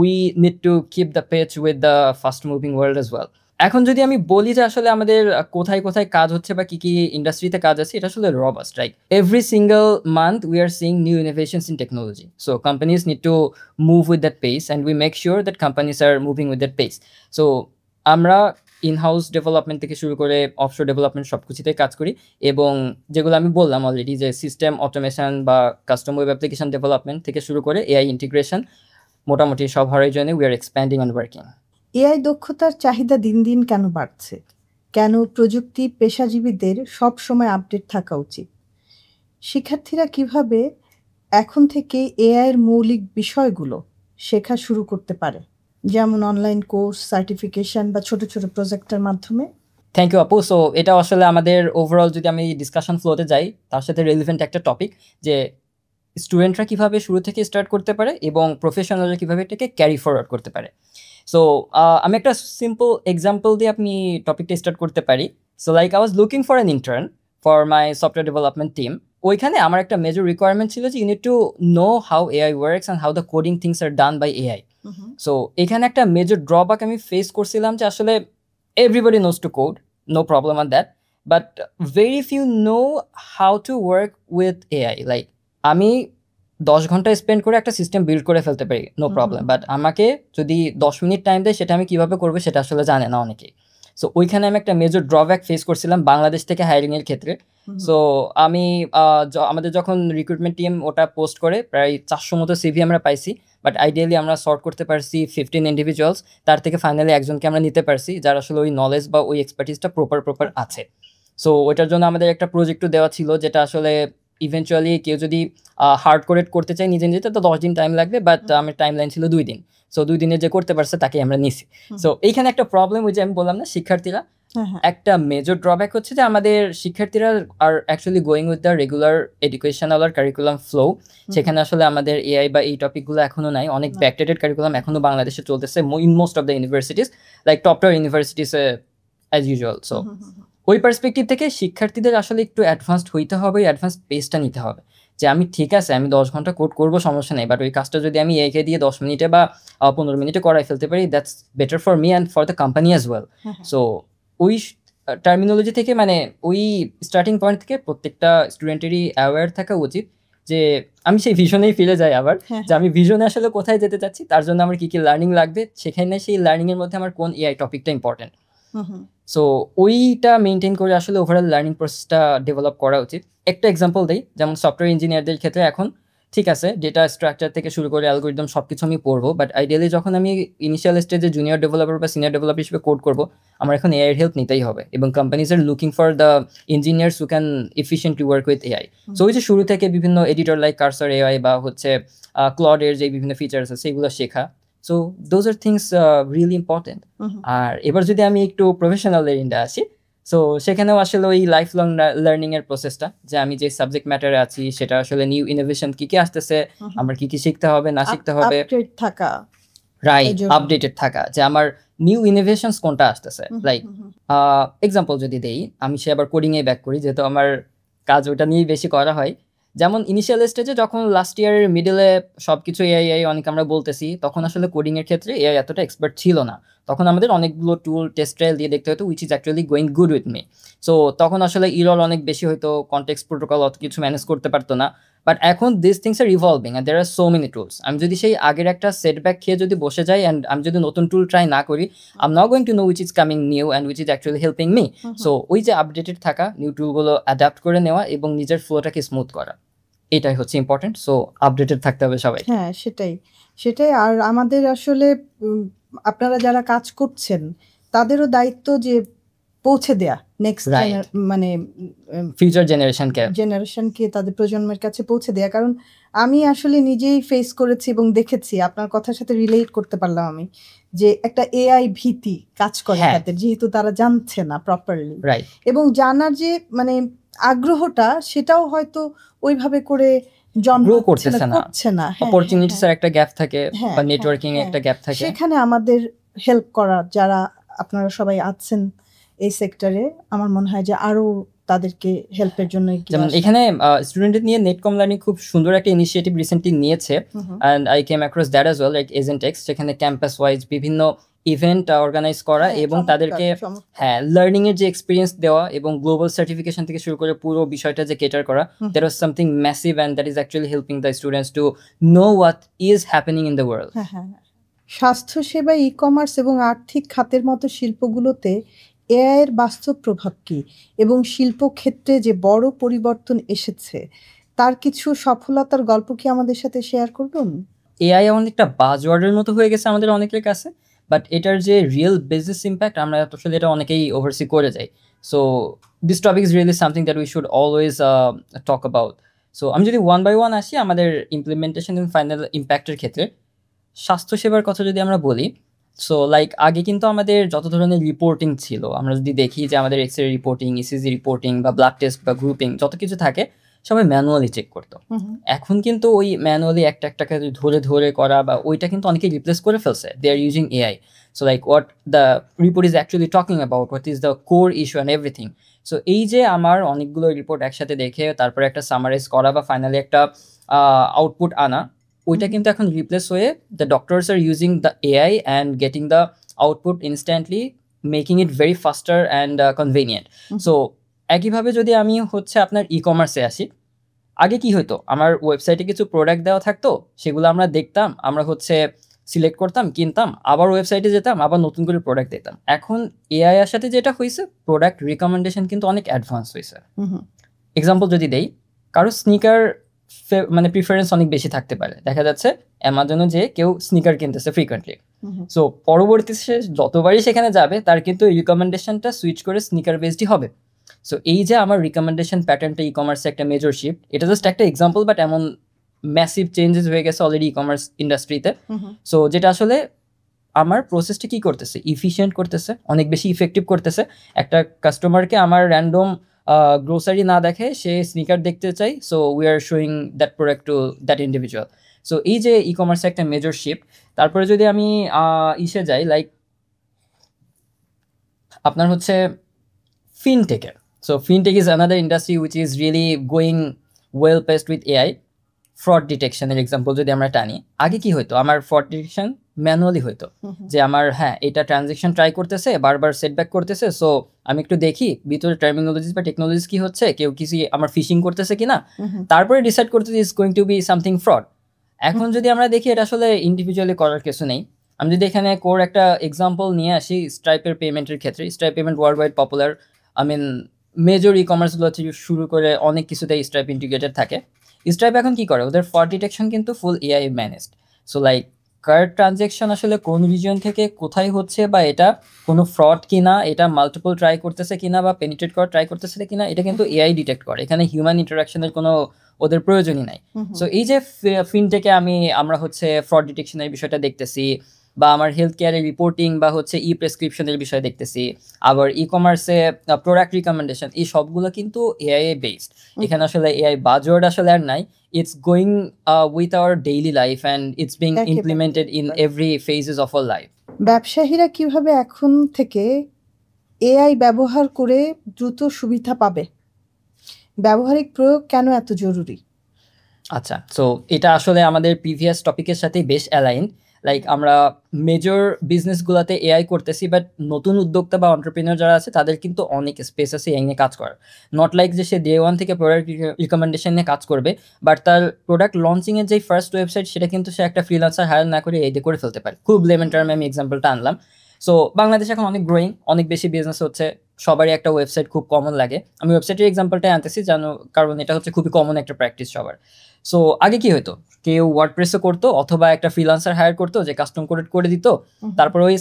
we need to keep the pace with the fast moving world as well. এখন যদি আমি বলি যে আসলে আমাদের কোথায় কোথায় কাজ হচ্ছে বা কি কি ইন্ডাস্ট্রিতে কাজ আছে, এটা আসলে robust, right? Every single month we are seeing new innovations in technology. So companies need to move with that pace and we make sure that companies are moving with that pace. So আমরা inhouse development থেকে শুরু করে offshore development সব কিছুতে কাজ করি। এবং যেগুলো আমি বললাম অলরেডি, যে সিস্টেম অটোমেশন বা কাস্টম ওয়েব অ্যাপ্লিকেশন ডেভেলপমেন্ট থেকে শুরু করে এআই ইন্টিগ্রেশন, মোটামুটি সব হরাইজনে we are expanding and working. AI দক্ষতার চাহিদা দিন দিন কেন বাড়ছে? কেন প্রযুক্তি পেশাজীবীদের সব সময় আপডেট থাকা উচিত? শিক্ষার্থীরা কিভাবে এখন থেকে এআই এর মৌলিক বিষয়গুলো শেখা শুরু করতে পারে, যেমন অনলাইন কোর্স, সার্টিফিকেশন বা ছোট ছোট প্রজেক্টের মাধ্যমে? থ্যাংক ইউ আপু। সো এটা আসলে আমাদের ওভারঅল যদি আমি ডিসকাশন ফ্লোতে যাই, তার সাথে রেলিভেন্ট একটা টপিক, যে স্টুডেন্টরা কীভাবে শুরু থেকে স্টার্ট করতে পারে এবং প্রফেশনালরা কীভাবে এটাকে ক্যারি ফরওয়ার্ড করতে পারে। সো আমি একটা সিম্পল এক্সাম্পল দিয়ে আপনি টপিকটা স্টার্ট করতে পারি। So like I was looking for an intern for my software development team. ওইখানে আমার একটা মেজর রিকোয়ারমেন্ট ছিল যে you need to know how AI works and how the coding things are done by AI. So এখানে একটা major drawback আমি face করছিলাম যে আসলে everybody knows to code, no problem on that, but very few know how to work with AI. Like আমি 10 ঘন্টা spend করে একটা সিস্টেম বিল্ড করে ফেলতে পারি, নো প্রবলেম, বাট আমাকে যদি 10 মিনিট টাইম দেয় সেটা আমি কীভাবে করবো সেটা আসলে জানে না অনেকেই। সো ওইখানে আমি একটা মেজর ড্রব্যাক ফেস করছিলাম বাংলাদেশ থেকে হায়ারিংয়ের ক্ষেত্রে। সো আমি আমাদের যখন রিক্রুটমেন্ট টিম ওটা পোস্ট করে প্রায় 400 মতো সিভি আমরা পাইছি, বাট আইডিয়ালি আমরা সর্ট করতে পারছি 15 ইন্ডিভিজুয়ালস। তার থেকে ফাইনালি একজনকে আমরা নিতে পারছি যার আসলে ওই নলেজ বা ওই এক্সপার্টিসটা প্রপার আছে। সো ওইটার জন্য আমাদের একটা প্রজেক্টও দেওয়া ছিল, যেটা আসলে ইভেনচুয়ালি কেউ যদি হার্ড কোডেড করতে চাই নিজে নিজে তো 10 দিন টাইম লাগবে, বাট আমার টাইম লাইন ছিল 2 দিন। সো 2 দিনে যে করতে পারছে তাকে আমরা নিছি। সো এইখানে একটা প্রবলেম, ওই যে আমি বললাম না, শিক্ষার্থীরা একটা মেজর ড্রব্যাক হচ্ছে যে আমাদের শিক্ষার্থীরা are actually going with the regular educational আর কারিকুলাম ফ্লো। সেখানে আসলে আমাদের এআই বা এই টপিকগুলো এখনো নাই। অনেক ব্যাকডেটেড কারিকুলাম এখনো বাংলাদেশে চলতেছে in most of the universities, like top tear universities as usual. So ওই পার্সপেক্টিভ থেকে শিক্ষার্থীদের আসলে একটু অ্যাডভান্সড হইতে হবে, অ্যাডভান্স পেসটা নিতে হবে। যে আমি ঠিক আছে, আমি 10 ঘন্টা কোড করবো, সমস্যা নেই, বাট ওই কাজটা যদি আমি একে দিয়ে 10 মিনিটে বা 15 মিনিটে করাই ফেলতে পারি, that's better for me and for the company as well. So ওই টার্মিনোলজি থেকে, মানে ওই স্টার্টিং পয়েন্ট থেকে প্রত্যেকটা স্টুডেন্টেরই অ্যাওয়্যার থাকা উচিত যে আমি সেই ভিশনেই ফিরে যাই আবার, যে আমি ভিশনে আসলে কোথায় যেতে চাচ্ছি, তার জন্য আমার কী কী লার্নিং লাগবে, সেখানে সেই লার্নিংয়ের মধ্যে আমার কোন এআই টপিকটা ইম্পর্টেন্ট। সো ওইটা মেনটেন করে আসলে ওভারঅল লার্নিং প্রসেসটা ডেভেলপ করা উচিত। একটা এক্সাম্পল দিই, যেমন সফটওয়্যার ইঞ্জিনিয়ারদের ক্ষেত্রে এখন ঠিক আছে ডেটা স্ট্রাকচার থেকে শুরু করে অ্যালগোরিদম সব কিছু আমি পড়বো, বাট আইডিয়ালি যখন আমি ইনিশিয়াল স্টেজে জুনিয়র ডেভেলপার বা সিনিয়র ডেভেলপার হিসেবে কোড করবো, আমার এখন এআইয়ের হেল্প নিতেই হবে। এবং companies are looking for the engineers who can efficiently work with AI. So ওই যে শুরু থেকে বিভিন্ন এডিটর লাইক কার্সর এআই বা হচ্ছে ক্লডের যে বিভিন্ন ফিচার্স আছে সেগুলো শেখা। So those are things really important. আর এবার যদি আমি একটু প্রফেশনাল এরিয়াতে আসি, সো সেখানেও আসলে ওই লাইফ লং লার্নিং এর প্রসেসটা, যে আমি যে সাবজেক্ট ম্যাটারে আছি সেটা আসলে নিউ ইনোভেশন কি কি আসতেছে, আমার কি কি শিখতে হবে না শিখতে হবে, রাইট, আপডেটেড থাকা, যে আমার নিউ ইনোভেশনস কোনটা আসতেছে। লাইক এক্সাম্পল যদি দেই, আমি সে আবার কোডিং এ ব্যাক করি, যেহেতু আমার কাজ ওটা নিয়েই বেশি করা হয়। যেমন ইনিশিয়াল স্টেজে যখন লাস্ট ইয়ারের মিডলে সব কিছু এআই অনেক আমরা বলতেছি, তখন আসলে কোডিংয়ের ক্ষেত্রে এআই এতটা এক্সপার্ট ছিল না। তখন আমাদের অনেকগুলো টুল টেস্ট ট্রায়াল দিয়ে দেখতে হতো which is actually going good with me. So তখন আসলে ইরর অনেক বেশি হতো, কনটেক্সট প্রোটোকল অত কিছু ম্যানেজ করতে পারতো না। বাট এখন this things are evolving and there are so many tools. আমি যদি সেই আগের একটা সেটব্যাক খেয়ে যদি বসে যাই অ্যান্ড আমি যদি নতুন টুল ট্রাই না করি, I am not going to know which is coming new and which is actually helping me. So ওই যে আপডেটেড থাকা, নিউ টুলগুলো অ্যাডাপ্ট করে নেওয়া এবং নিজের ফ্লোটাকে স্মুথ করা, এটাই হচ্ছে ইম্পর্টেন্ট। সো আপডেটেড থাকতে হবে সবাই। হ্যাঁ, সেটাই। আর আমাদের আসলে আপনারা যারা কাজ করছেন তাদেরও দায়িত্ব যে পৌঁছে দেয়া নেক্সট মানে ফিউচার জেনারেশনকে তাদের প্রজন্মের কাছে পৌঁছে দেয়া। কারণ আমি আসলে নিজেই ফেস করেছি এবং দেখেছি, আপনার কথার সাথে রিলেট করতে পারলাম আমি, যে একটা এআই ভীতি কাজ করে তাদের, যেহেতু তারা জানছে না প্রপারলি, এবং জানার যে মানে আগ্রহটা সেটাও হয়তো ওইভাবে করে করছে না। অপরচুনিটিসের একটা গ্যাপ থাকে বা নেটওয়ার্কিং একটা গ্যাপ থাকে, সেখানে আমাদের হেল্প করা যারা আপনারা সবাই আছেন এই সেক্টরে, আমার মনে হয় যে আরো তাদেরকে হেল্পের জন্য। যেমন এখানে স্টুডেন্টদের নিয়ে নেটকম লার্নিং খুব সুন্দর একটা ইনিশিয়েটিভ রিসেন্টলি নিয়েছে, and I came across that as well, like Agentex, যেখানে ক্যাম্পাস ওয়াইজ বিভিন্ন ইভেন্ট অর্গানাইজ করা এবং তাদেরকে লার্নিং এর যে এক্সপিরিয়েন্স দেওয়া এবং গ্লোবাল সার্টিফিকেশন থেকে শুরু করে পুরো বিষয়টা যে কেটার করা, that was something massive and that is actually helping the students to know what is happening in the world. স্বাস্থ্যসেবা, ই কমার্স এবং আর্থিক খাতের মতো শিল্পগুলোতে এআই এর বাস্তব প্রভাব কি, এবং শিল্পক্ষেত্রে যে বড় পরিবর্তন এসেছে তার কিছু সফলতার গল্প কি আমাদের সাথে শেয়ার করবেন? এআই অনেকটা বাজওয়ার্ডের মতো হয়ে গেছে আমাদের অনেকের কাছে, বাট এটার যে রিয়েল বিজনেস ইম্প্যাক্ট আমরা আসলে এটা অনেকেই ওভারসি করে যাই। So this topic is really something that we should always talk about. So আমি যদি ওয়ান বাই ওয়ান আসি আমাদের ইমপ্লিমেন্টেশন এবং ফাইনাল ইম্প্যাক্টের ক্ষেত্রে, স্বাস্থ্যসেবার কথা যদি আমরা বলি, সো লাইক আগে কিন্তু আমাদের যত ধরনের রিপোর্টিং ছিল, আমরা যদি দেখি যে আমাদের X ray reporting, ECG reporting বা ব্লাড টেস্ট বা গ্রুপিং যত কিছু থাকে সবাই ম্যানুয়ালি চেক করতো। এখন কিন্তু ওই ম্যানুয়ালি একটা একটাকে ধরে ধরে করা বা ওইটা কিন্তু অনেকে রিপ্লেস করে ফেলছে, they are using AI. So like what the report is actually talking about, what is the core issue and everything. So এই যে আমার অনেকগুলো রিপোর্ট একসাথে দেখে তারপরে একটা সামারাইজ করা বা ফাইনালি একটা আউটপুট আনা, ওইটা কিন্তু এখন রিপ্লেস হয়ে the doctors are using the AI and getting the output instantly, making it very ফাস্টার and convenient. So একইভাবে যদি আমি হচ্ছে আপনার ই কমার্সে আসি, আগে কি হতো, আমার ওয়েবসাইটে কিছু প্রোডাক্ট দেওয়া থাকতো, সেগুলো আমরা দেখতাম, আমরা হচ্ছে সিলেক্ট করতাম, কিনতাম, আবার ওয়েবসাইটে যেতাম, আবার নতুন করে প্রোডাক্ট দিতাম। এখন এআই এর সাথে যেটা হয়েছে, প্রোডাক্ট রিকমেন্ডেশন কিন্তু অনেক অ্যাডভান্স হয়েছে। এক্সাম্পল যদি দেই, কারো স্নিকার মানে প্রিফারেন্স অনেক বেশি থাকতে পারে, দেখা যাচ্ছে অ্যামাজনে যে কেউ স্নিকার কিনতেছে ফ্রিকোয়েন্টলি, সো পরবর্তীতে সে যতবারই সেখানে যাবে তার কিন্তু রিকমেন্ডেশনটা সুইচ করে স্নিকার বেসডই হবে। সো এই যে আমার রিকমেন্ডেশন প্যাটার্নটা ই কমার্সে একটা মেজর শিফট, এটা জাস্ট একটা এক্সাম্পল, বাট এমন ম্যাসিভ চেঞ্জেস হয়ে গেছে অলরেডি ই কমার্স ইন্ডাস্ট্রিতে। সো যেটা আসলে আমার প্রসেসটা কি করতেছে, ইফিশিয়েন্ট করতেছে, অনেক বেশি ইফেক্টিভ করতেছে। একটা কাস্টমারকে আমার র্যান্ডম গ্রোসারি না দেখে সে স্নিকার দেখতে চাই, so we are showing that product to that individual. So এই যে ই কমার্সে একটা মেজর শিফট। তারপরে যদি আমি ইসে যাই, লাইক আপনার হচ্ছে ফিনটেকে, so fintech is another industry which is really going well paced with AI. Fraud ডিটেকশনের এক্সাম্পল যদি আমরা টানি, আগে কি হতো, আমার ফ্রড ডিটেকশন ম্যানুয়ালি হতো, যে আমার এটা ট্রানজেকশন ট্রাই করতেছে, বারবার সেটব্যাক করতেছে, সো আমি একটু দেখি ভিতরে টার্মিনোলজিস বা টেকনোলজিস কি হচ্ছে, কেউ কিছু আমার ফিশিং করতেছে কিনা, তারপরে ডিসাইড করতেছে is going to be something fraud. এখন যদি আমরা দেখি এটা আসলে ইন্ডিভিজুয়ালি করার কিছু নেই। আমি যদি এখানে কোর একটা এক্সাম্পল নিয়ে আসি, স্ট্রাইপের পেমেন্টের ক্ষেত্রে, Stripe payment worldwide popular, I mean major ই কমার্সগুলো থেকে শুরু করে অনেক কিছুতে স্ট্রাইপ ইন্টিগ্রেটেড থাকে। স্ট্রাইপ এখন কি করে, ওদের ফ্রড ডিটেকশন কিন্তু full AI managed. So like card transaction আসলে কোন রিজিয়ন থেকে কোথায় হচ্ছে, বা এটা কোনো ফ্রড কিনা, এটা মাল্টিপল ট্রাই করতেছে কিনা বা পেনিট্রেট করা ট্রাই করতেছে কিনা, এটা কিন্তু এআই ডিটেক্ট করে। এখানে হিউম্যান ইন্টারাকশনের কোনো ওদের প্রয়োজনই নাই। সো এই যে ফিনটেকে আমরা হচ্ছে ফ্রড ডিটেকশনের বিষয়টা দেখতেছি, বা আমার হেলথ কেয়ারের রিপোর্টিং বা হচ্ছে ই প্রেসক্রিপশনের বিষয় দেখতেছি, আবার ই কমার্সে প্রোডাক্ট রিকমেন্ডেশন, এই সবগুলো কিন্তু এআই বেসড। এখানে আসলে এআই বাজওয়ার্ড আসলে আর নাই, it's going with our daily life and it's being implemented in every phases of our life. ব্যবসায়ীরা কিভাবে এখন থেকে এআই ব্যবহার করে দ্রুত সুবিধা পাবে, ব্যবহারিক প্রয়োগ কেন এত জরুরি? আচ্ছা, সো এটা আসলে আমাদের প্রিভিয়াস টপিকের সাথে বেশ অ্যালাইন। লাইক আমরা মেজর বিজনেসগুলোতে এআই করতেছি, বাট নতুন উদ্যোক্তা বা এন্টারপ্রেনিউর যারা আছে তাদের কিন্তু অনেক স্পেস আছে এআই নিয়ে কাজ করার। নট লাইক যে সে ডে ওয়ান থেকে প্রোডাক্ট রিকমেন্ডেশন নিয়ে কাজ করবে, বাট তার প্রোডাক্ট লঞ্চিংয়ের যে ফার্স্ট ওয়েবসাইট সেটা কিন্তু সে একটা ফ্রিল্যান্সার হায়ার না করে এই দিয়ে করে ফেলতে পারে। খুব লেমন টার্মে আমি এক্সাম্পলটা আনলাম। সো বাংলাদেশ এখন অনেক গ্রোয়িং, অনেক বেশি বিজনেস হচ্ছে, সবারই একটা ওয়েবসাইট খুব কমন লাগে। আমি ওয়েবসাইটের এক্সাম্পলটাই আনতেছি জানো, কারণ এটা হচ্ছে খুবই কমন একটা প্র্যাকটিস সবার। সো আগে কি হতো, কেউ ওয়ার্ডপ্রেসে করতো অথবা একটা ফ্রিল্যান্সার হায়ার করতো যে কাস্টম কোড করে দিত, তারপর ওই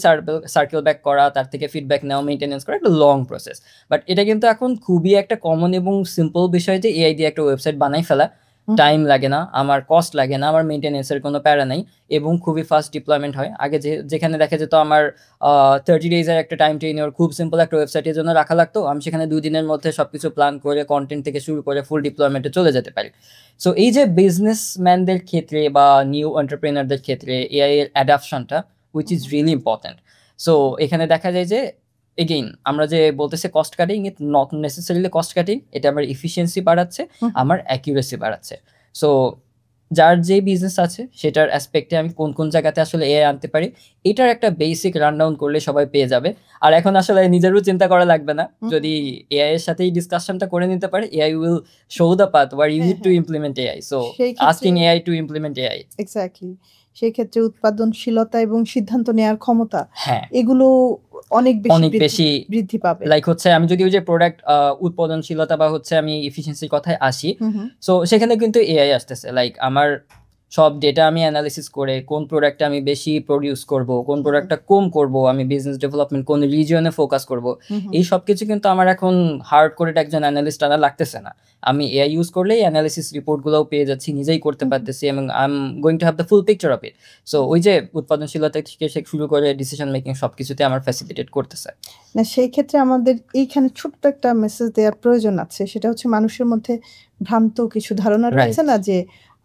সার্কেল ব্যাক করা, তার থেকে ফিডব্যাক নেওয়া, মেনটেনেন্স করা, একটা লং প্রসেস। বাট এটা কিন্তু এখন খুবই একটা কমন এবং সিম্পল বিষয় যে এআই দিয়ে একটা ওয়েবসাইট বানাই ফেলা, টাইম লাগে না, আমার কস্ট লাগে না, আমার মেনটেনেন্সের কোনো প্যারা নাই, এবং খুবই ফাস্ট ডিপ্লয়মেন্ট হয়। আগে যেখানে দেখা যেত আমার 30 ডেজের একটা টাইম টেনিওর খুব সিম্পল একটা ওয়েবসাইটের জন্য রাখা লাগতো, আমি সেখানে 2 দিনের মধ্যে সবকিছু প্ল্যান করে কন্টেন্ট থেকে শুরু করে ফুল ডিপ্লয়মেন্টে চলে যেতে পারি। সো এই যে বিজনেসম্যানদের ক্ষেত্রে বা নিউ এন্টারপ্রেনারদের ক্ষেত্রে এআই এর অ্যাডাপশনটা which is really important. So এখানে দেখা যায় যে এগেইন আমরা যে বলতেছি cost cutting, it not necessarily cost cutting, এটা আমার এফিসিয়েন্সি বাড়াচ্ছে, আমার অ্যাকিউরেসি বাড়াচ্ছে। সো যার যে বিজনেস আছে সেটার অ্যাসপেক্টে আমি কোন কোন জায়গাতে আসলে এআই আনতে পারি, এটার একটা বেসিক রানডাউন করলে সবাই পেয়ে যাবে। আর এখন আসলে নিজেরও চিন্তা করা লাগবে না, যদি এআই এর সাথেই ডিসকাশনটা করে নিতে পারে, AI will show the path where you need to implement AI. So asking AI to implement AI, exactly, সেই ক্ষেত্রে উৎপাদনশীলতা এবং সিদ্ধান্ত নেওয়ার ক্ষমতা, হ্যাঁ, এগুলো অনেক বেশি বেশি বৃদ্ধি পাবে। লাইক হচ্ছে আমি যদি ওই যে প্রোডাক্ট উৎপাদনশীলতা বা হচ্ছে আমি এফিসিয়েন্সির কথায় আসি, সো সেখানে কিন্তু এআই আসতেছে। লাইক আমার সব ডেটা আমি অ্যানালিসিস করে কোন প্রোডাক্টটা আমি বেশি প্রডিউস করব, কোন প্রোডাক্টটা কম করব, আমি বিজনেস ডেভেলপমেন্ট কোন রিজিয়নে ফোকাস করব, এই সব কিছু কিন্তু আমার এখন হার্ড করে একজন অ্যানালিস্ট আনা লাগতেছে না। আমি এআই ইউজ করলেই অ্যানালিসিস রিপোর্টগুলোও পেয়ে যাচ্ছি, নিজেই করতে পারতেছি, এবং I am going to have the full picture of it. So ওই যে উৎপাদনশীলতা থেকে শুরু করে ডিসিশন মেকিং সব কিছুতে আমার ফ্যাসিলিটেট করতেছে। না, সেই ক্ষেত্রে আমাদের এইখানে ছোট্ট একটা মেসেজ দেওয়ার প্রয়োজন আছে, সেটা হচ্ছে মানুষের মধ্যে ভ্রান্ত কিছু ধারণা রয়েছে না, যে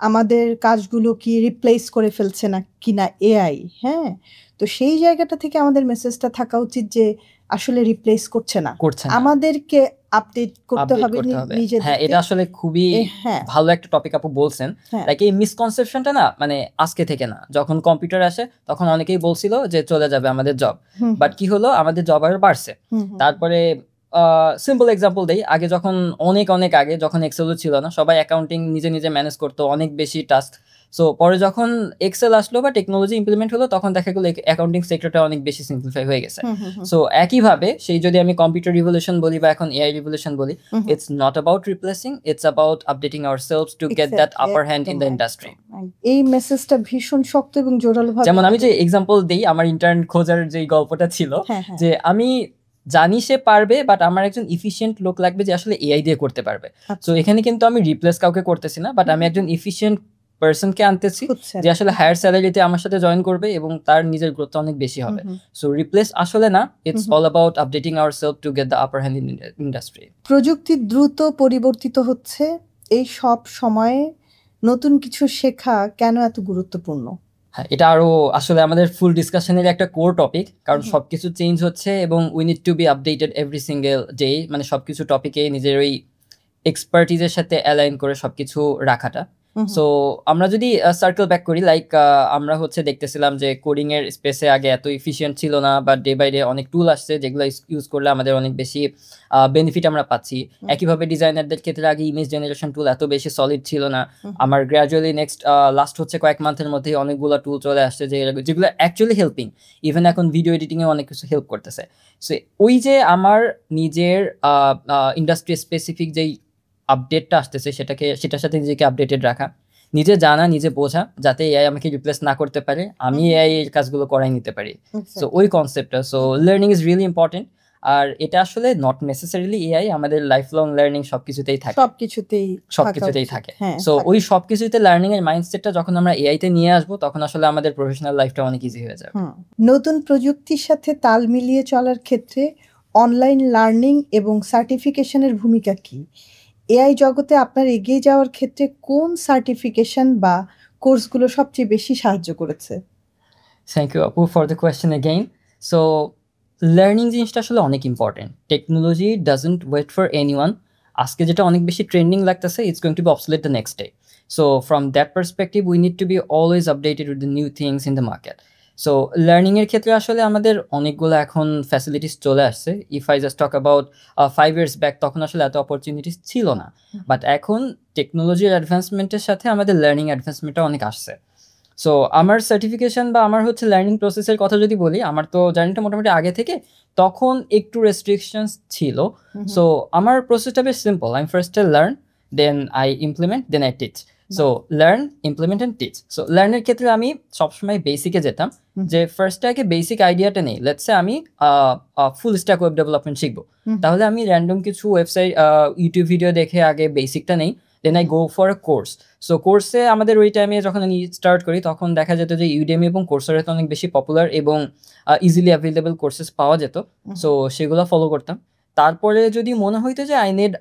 আমাদের কাজগুলো কি রিপ্লেস করে ফেলছে না কিনা এআই। হ্যাঁ, তো সেই জায়গাটা থেকে আমাদের মেসেজটা থাকা উচিত যে আসলে রিপ্লেস করছে না, আমাদেরকে আপডেট করতে হবে নিজেদের। হ্যাঁ, এটা আসলে খুবই ভালো একটা টপিক আপু বলছেন। লাইক এই মিসকনসেপশনটা না, মানে আজকে থেকে না, যখন কম্পিউটার আসে তখন অনেকেই বলছিল যে চলে যাবে আমাদের জব, বাট কি হলো, আমাদের জব আরো বাড়ছে। তারপরে সিম্পল এক্সাম্পল দেই, আগে যখন অনেক আগে যখন এক্সেল ছিল না, সবাই অ্যাকাউন্টিং নিজে নিজে ম্যানেজ করতো, অনেক বেশি টাস্ক। সো পরে যখন এক্সেল আসলো বা টেকনোলজি ইমপ্লিমেন্ট হলো, তখন দেখা গেলো অ্যাকাউন্টিং সেক্টরটা অনেক বেশি সিম্পলিফাই হয়ে গেছে। সো একইভাবে সেই যদি আমি কম্পিউটার রিভলিউশন বলি বা এখন এআই রিভলিউশন বলি, it's not about replacing, it's about updating ourselves to get that upper hand in the industry. এই মেসেজটা ভীষণ শক্ত এবং জোরালো ভাবে, যেমন আমি যে এক্সাম্পল দেই, আমার ইন্টার্ন খোঁজার যে গল্পটা ছিল, যে আমি জানি সে পারবে, বাট আমার একজন এফিশিয়েন্ট লোক লাগবে যে আসলে এআই দিয়ে করতে পারবে। সো এখানে কিন্তু আমি রিপ্লেস কাউকে করতেছি না, বাট আমি একজন এফিশিয়েন্ট পার্সনকে আনতেছি যে আসলে হায়ার স্যালারিতে আমার সাথে জয়েন করবে এবং তার নিজের গ্রোথ অনেক বেশি হবে। সো রিপ্লেস আসলে না, it's all about updating ourself two get the upper hand in industry. প্রযুক্তি দ্রুত পরিবর্তিত হচ্ছে, এই সব সময়ে নতুন কিছু শেখা কেন এত গুরুত্বপূর্ণ? হ্যাঁ, এটা আরো আসলে আমাদের ফুল ডিসকাশনের একটা কোর টপিক, কারণ সবকিছু চেঞ্জ হচ্ছে এবং we need to be updated every single day. মানে সবকিছু টপিকে নিজের ওই এক্সপার্টিজের সাথে অ্যালাইন করে সবকিছু রাখাটা। সো আমরা যদি সার্কেল ব্যাক করি, লাইক আমরা হচ্ছে দেখতেছিলাম যে কোডিং এর স্পেসে আগে এত এফিশিয়েন্ট ছিল না, বা ডে বাই ডে অনেক টুল আসছে যেগুলো ইউজ করলে আমাদের অনেক বেশি বেনিফিট আমরা পাচ্ছি। একইভাবে ডিজাইনারদের ক্ষেত্রে আগে ইমেজ জেনারেশন টুল এত বেশি সলিড ছিল না, আমার গ্র্যাজুয়ালি লাস্ট হচ্ছে কয়েক মান্থের মধ্যে অনেকগুলো টুল চলে আসছে যেগুলো অ্যাকচুয়ালি হেল্পিং, ইভেন এখন ভিডিও এডিটিংয়ে অনেক কিছু হেল্প করতেছে। সো ওই যে আমার নিজের ইন্ডাস্ট্রি স্পেসিফিক যেই আপডেটটা আসতেছে সেটার সাথে নিজেকে আপডেটেড রাখা, নিজে জানা, নিজে বোঝা, যাতে এআই আমাকে রিপ্লেস না করতে পারে, আমি এআই এর কাজগুলো করাই নিতে পারি। সো ওই কনসেপ্টটা, so learning is really important. আর এটা আসলে নট নেসেসারিলি এআই, আমাদের লাইফ লং লার্নিং সবকিছুতেই থাকে। সো ওই সবকিছুতে লার্নিং এর মাইন্ডসেটটা যখন আমরা এআই তে নিয়ে আসবো, তখন আসলে আমাদের প্রফেশনাল লাইফটা অনেক ইজি হয়ে যাবে। নতুন প্রযুক্তির সাথে তাল মিলিয়ে চলার ক্ষেত্রে অনলাইন লার্নিং এবং সার্টিফিকেশনের ভূমিকা কি? এআই জগতে আপনার এগিয়ে যাওয়ার ক্ষেত্রে কোন সার্টিফিকেশন বা কোর্সগুলো সবচেয়ে বেশি সাহায্য করেছে? থ্যাংক ইউ আপু for the question again. So learning জিনিসটা আসলে অনেক important. Technology doesn't wait for anyone. আজকে যেটা অনেক বেশি ট্রেন্ডিং লাগতেছে, it's going to be obsolete the next day. So from that perspective we need to be always updated with the new things in the market. So learning এর ক্ষেত্রে আসলে আমাদের অনেকগুলো এখন ফ্যাসিলিটিস চলে আসছে। If I just talk about 5 years back, তখন আসলে এত অপরচুনিটিস ছিল না। বাট এখন টেকনোলজির অ্যাডভান্সমেন্টের সাথে আমাদের লার্নিং অ্যাডভান্সমেন্টটা অনেক আসছে। সো আমার সার্টিফিকেশন বা আমার হচ্ছে লার্নিং প্রসেসের কথা যদি বলি, আমার তো জার্নিটা মোটামুটি আগে থেকে, তখন একটু রেস্ট্রিকশনস ছিল। সো আমার প্রসেসটা বেশ সিম্পল। আই ফার্স্টে learn, then I implement, then I teach. So learn, implement and teach. So লার্নের ক্ষেত্রে আমি সবসময় বেসিকে যেতাম, যে ফার্স্টে আগে বেসিক আইডিয়াটা নেই। লেটস সে আমি ফুল স্ট্যাক ওয়েব ডেভেলপমেন্ট শিখবো, তাহলে আমি র্যান্ডম কিছু ওয়েবসাইট ইউটিউব ভিডিও দেখে আগে বেসিকটা নেই, then I go for a course. So কোর্সে আমাদের ওই টাইমে যখন আমি স্টার্ট করি, তখন দেখা যেত যে ইউডেমি এবং কোর্সেরাতে অনেক বেশি পপুলার এবং ইজিলি অ্যাভেলেবল কোর্সেস পাওয়া যেত। সো সেগুলো ফলো করতাম। তারপরে যদি মনে হইতো যে I need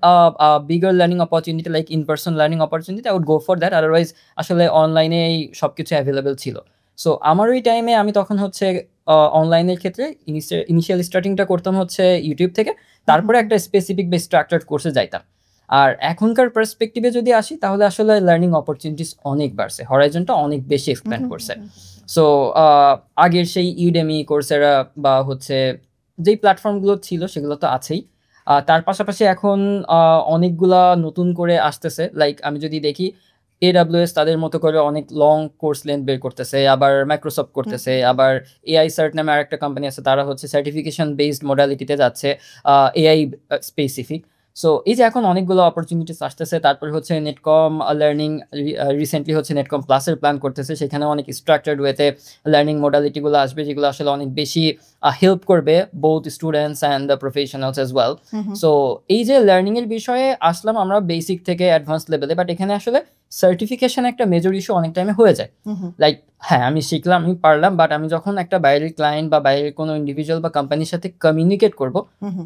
bigger learning opportunity, like in person learning opportunity, I would go for that. Otherwise আসলে অনলাইনেই সব কিছু অ্যাভেলেবেল ছিল। সো আমার ওই টাইমে আমি তখন হচ্ছে অনলাইনের ক্ষেত্রে ইনিশিয়াল স্টার্টিংটা করতাম হচ্ছে ইউটিউব থেকে, তারপরে একটা স্পেসিফিক বা স্ট্রাকচার্ড কোর্সে যাইতাম। আর এখনকার পার্সপেক্টিভে যদি আসি, তাহলে আসলে লার্নিং অপরচুনিটিস অনেক বাড়ছে, হরাইজনটা অনেক বেশি এক্সপ্যান্ড করছে। সো আগের সেই ইউডেমি, কোর্সেরা বা হচ্ছে যেই প্ল্যাটফর্মগুলো ছিল সেগুলো তো আছেই। তার পাশাপাশি এখন অনেকগুলা নতুন করে আসতেছে। লাইক আমি যদি দেখি, AWS তাদের মতো করে অনেক লং কোর্স লেন্থ বের করতেছে, আবার মাইক্রোসফট করতেছে, আবার এআই সার্ট নামে আরেকটা কোম্পানি আছে, তারা হচ্ছে সার্টিফিকেশন বেসড মডালিটিতে যাচ্ছে, এআই স্পেসিফিক। সো এই যে এখন অনেকগুলো অপরচুনিটিস আসতেছে। তারপরে হচ্ছে নেটকম লার্নিং রিসেন্টলি হচ্ছে নেটকম প্লাসের প্ল্যান করতেছে, সেখানে অনেক স্ট্রাকচার্ড ওয়েতে লার্নিং মডালিটিগুলো আসবে, যেগুলো আসলে অনেক বেশি হেল্প করবে both students and the professionals as well. So এই যে লার্নিংয়ের বিষয়ে আসলাম আমরা বেসিক থেকে অ্যাডভান্স লেভেলে, বাট এখানে আসলে সার্টিফিকেশন একটা মেজর ইস্যু অনেক টাইমে হয়ে যায়। লাইক হ্যাঁ, আমি শিখলাম, আমি পারলাম, বাট আমি যখন একটা বাইরের ক্লায়েন্ট বা বাইরের কোনো ইন্ডিভিজুয়াল বা কোম্পানির সাথে কমিউনিকেট করব,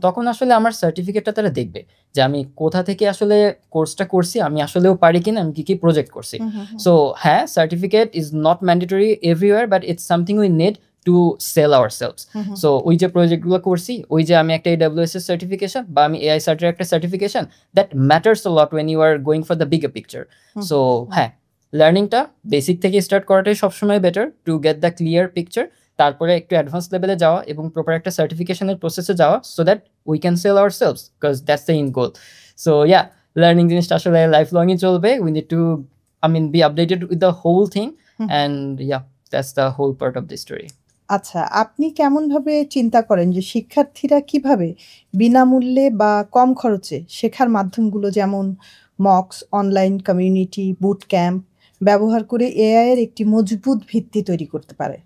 তখন আসলে আমার সার্টিফিকেটটা তারা দেখবে যে আমি কোথা থেকে আসলে কোর্সটা করছি, আমি আসলেও পারি কিনা, আমি কি কি প্রজেক্ট করছি। সো হ্যাঁ, certificate is not mandatory everywhere, but it's something we need to sell ourselves. So ওই যে প্রজেক্টগুলো করছি, ওই যে আমি একটা AWS এর সার্টিফিকেশন বা আমি AI সার্টের একটা certification, that matters a lot when you are going for the bigger picture. So হ্যাঁ, লার্নিংটা বেসিক থেকে স্টার্ট করাটাই সবসময় better to get the clear picture. তারপরে একটু অ্যাডভান্স লেভেলে যাওয়া এবং প্রপার একটা সার্টিফিকেশনের প্রসেসে যাওয়া, so that we can sell ourselves, because that's the end goal. So yeah, learning জিনিসটা আসলে লাইফ লংই চলবে। We need to be updated with the whole thing, and yeah, that's the whole part of the story. আচ্ছা, আপনি কেমনভাবে চিন্তা করেন যে শিক্ষার্থীরা কিভাবে বিনামূল্যে বা কম খরচে শেখার মাধ্যমগুলো যেমন Mox, online community, boot camp ব্যবহার করে এআই এর একটি মজবুত ভিত্তি তৈরি করতে পারে?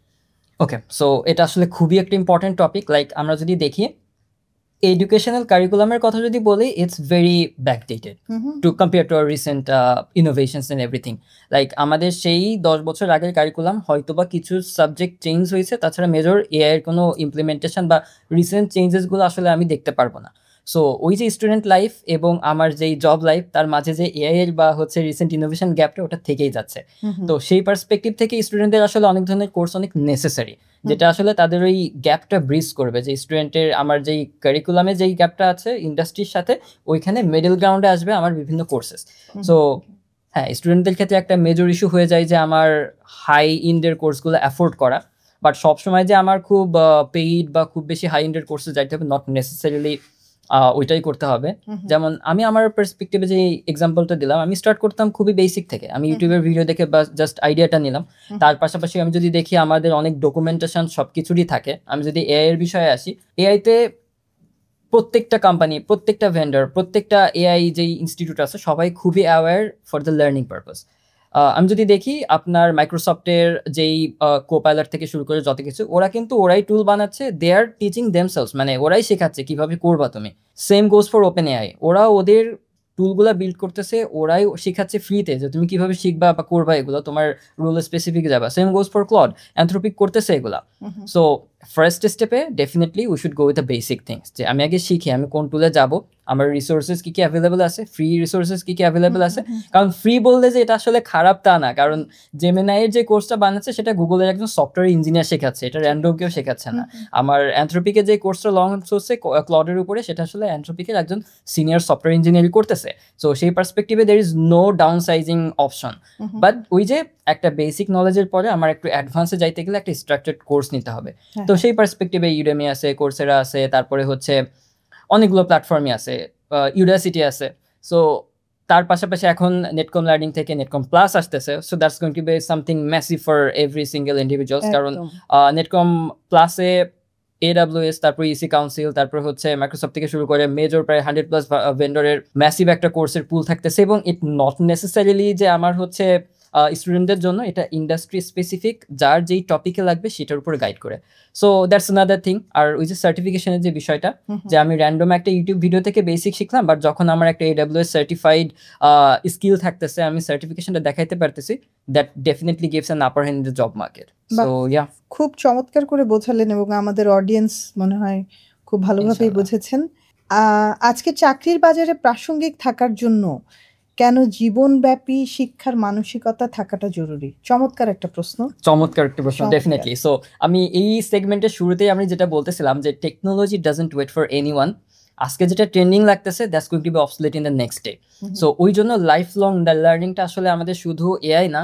ওকে, সো এটা আসলে খুবই একটা ইম্পর্টেন্ট টপিক। লাইক আমরা যদি দেখি, এডুকেশনাল কারিকুলামের কথা যদি বলি, it's very backdated to compare to our recent innovations and everything. Like আমাদের সেই 10 বছর আগের কারিকুলাম, হয়তোবা কিছু সাবজেক্ট চেঞ্জ হয়েছে, তাছাড়া মেজর এআই এর কোনো ইমপ্লিমেন্টেশন বা রিসেন্ট চেঞ্জেসগুলো আসলে আমি দেখতে পারবো না। সো ওই যে স্টুডেন্ট লাইফ এবং আমার যেই জব লাইফ, তার মাঝে যে এআই এর বা হচ্ছে রিসেন্ট ইনোভেশন গ্যাপটা, ওটা থেকেই যাচ্ছে। তো সেই পার্সপেক্টিভ থেকে স্টুডেন্টদের আসলে অনেক ধরনের কোর্স অনেক নেসেসারি, যেটা আসলে তাদের ওই গ্যাপটা ব্রিজ করবে, যে স্টুডেন্টের আমার যেই কারিকুলামে যেই গ্যাপটা আছে ইন্ডাস্ট্রির সাথে, ওইখানে মিডল গ্রাউন্ডে আসবে আমার বিভিন্ন কোর্সেস। সো হ্যাঁ, স্টুডেন্টদের ক্ষেত্রে একটা মেজর ইস্যু হয়ে যায় যে আমার হাই ইন্ডের কোর্সগুলো অ্যাফোর্ড করা, বাট সবসময় যে আমার খুব পেইড বা খুব বেশি হাই ইন্ডের কোর্সে যাইতে হবে, নট নেসেসারিলি ওইটাই করতে হবে। যেমন আমি আমার পার্সপেক্টিভে যে এক্সাম্পলটা দিলাম, আমি স্টার্ট করতাম খুবই বেসিক থেকে, আমি ইউটিউবের ভিডিও দেখে বা জাস্ট আইডিয়াটা নিলাম। তার পাশাপাশি আমি যদি দেখি আমাদের অনেক ডকুমেন্টেশন সব কিছুরই থাকে। আমি যদি এআই এর বিষয়ে আসি, এআইতে প্রত্যেকটা কোম্পানি, প্রত্যেকটা ভেন্ডর, প্রত্যেকটা এআই যেই ইনস্টিটিউট আছে, সবাই খুবই aware for the learning purpose. আমি যদি দেখি আপনার মাইক্রোসফটের যেই কোপাইলট থেকে শুরু করে যত কিছু, ওরা কিন্তু ওরাই টুল বানাচ্ছে, দে আর টিচিং দেমসেলস, মানে ওরাই শেখাচ্ছে কিভাবে করবা তুমি। Same goes for open AI, ওরা ওদের টুলগুলা বিল্ড করতেছে, ওরাই শেখাচ্ছে ফ্রিতে যে তুমি কিভাবে শিখবা বা করবা এগুলো, তোমার রোল স্পেসিফিক যাবা। Same goes for Claude, Anthropic করতেছে এগুলা। সো ফার্স্ট স্টেপে definitely we should go with the basic things, যে আমি আগে শিখি আমি কোন টুলে যাব, আমার রিসোর্সেস কী কী অ্যাভেলেবেল আছে, ফ্রি রিসোর্সেস কী কী অ্যাভেলেবেল আছে। কারণ ফ্রি বললে যে এটা আসলে খারাপ তা না, কারণ জেমিনাইয়ের যে কোর্সটা বানাচ্ছে সেটা গুগলের একজন সফটওয়্যার ইঞ্জিনিয়ার শেখাচ্ছে, এটা র্যান্ডম কেউ শেখাচ্ছে না। আমার অ্যানথ্রোপিকের যে কোর্সটা লং সোর্সে ক্লডের উপরে, সেটা আসলে অ্যানথ্রোপিকের একজন সিনিয়র সফটওয়্যার ইঞ্জিনিয়ারিং করতেছে। সো সেই পার্সপেক্টিভে there is no downsizing option. But ওই যে একটা বেসিক নলেজের পরে আমার একটু অ্যাডভান্সে যাইতে গেলে একটা স্ট্রাকচার্ড কোর্স নিতে হবে। হ্যাঁ, তো সেই পার্সপেক্টিভে ইউডেমি আছে, কোর্সেরা আছে, তারপরে হচ্ছে অনেকগুলো প্ল্যাটফর্মই আছে, ইউডাসিটি আছে। সো তার পাশাপাশি এখন নেটকম লার্নিং থেকে নেটকম প্লাস আসতেছে। So that's going to be something massive for every single individuals, কারণ একদম। নেটকম প্লাসে AWS, তারপর ইসি কাউন্সিল, তারপর হচ্ছে মাইক্রোসফট থেকে শুরু করে মেজর প্রায় 100+ ভেন্ডরের ম্যাসিভ একটা কোর্সের পুল থাকতেছে, এবং ইট নট নেসেসারিলি যে আমার হচ্ছে স্টুডেন্টদের জন্য, এটা ইন্ডাস্ট্রি স্পেসিফিক, যার যেই টপিকে লাগবে সেটার উপর গাইড করে। So that's another thing. আর ওই যে সার্টিফিকেশনের যে বিষয়টা, যে আমি র্যান্ডম একটা ইউটিউব ভিডিও থেকে বেসিক শিখলাম, বাট যখন আমার একটা AWS সার্টিফাইড স্কিল থাকতেছে, আমি সার্টিফিকেশনটা দেখাইতে পারতেছি, that definitely gives an upper hand in the job market. So yeah, খুব চমৎকার করে বোঝালেন এবং আমাদের অডিয়েন্স মনে হয় খুব ভালোভাবেই ইনশাআল্লাহ। বুঝেছেন। আজকে চাকরির বাজারে প্রাসঙ্গিক থাকার জন্য কেন জীবনব্যাপী শিক্ষার মানসিকতা থাকাটা জরুরি? চমৎকার একটা প্রশ্ন। চমৎকার একটা প্রশ্ন, চমৎকার। ডেফিনেটলি। সো আমি এই সেগমেন্টের শুরুতেই আমি যেটা বলতেছিলাম যে technology doesn't wait for anyone. আজকে যেটা ট্রেন্ডিং লাগতেছে, that's going to be obsolete in the next day. So ওই জন্য লাইফ লং লার্নিংটা আসলে আমাদের শুধু এআই না,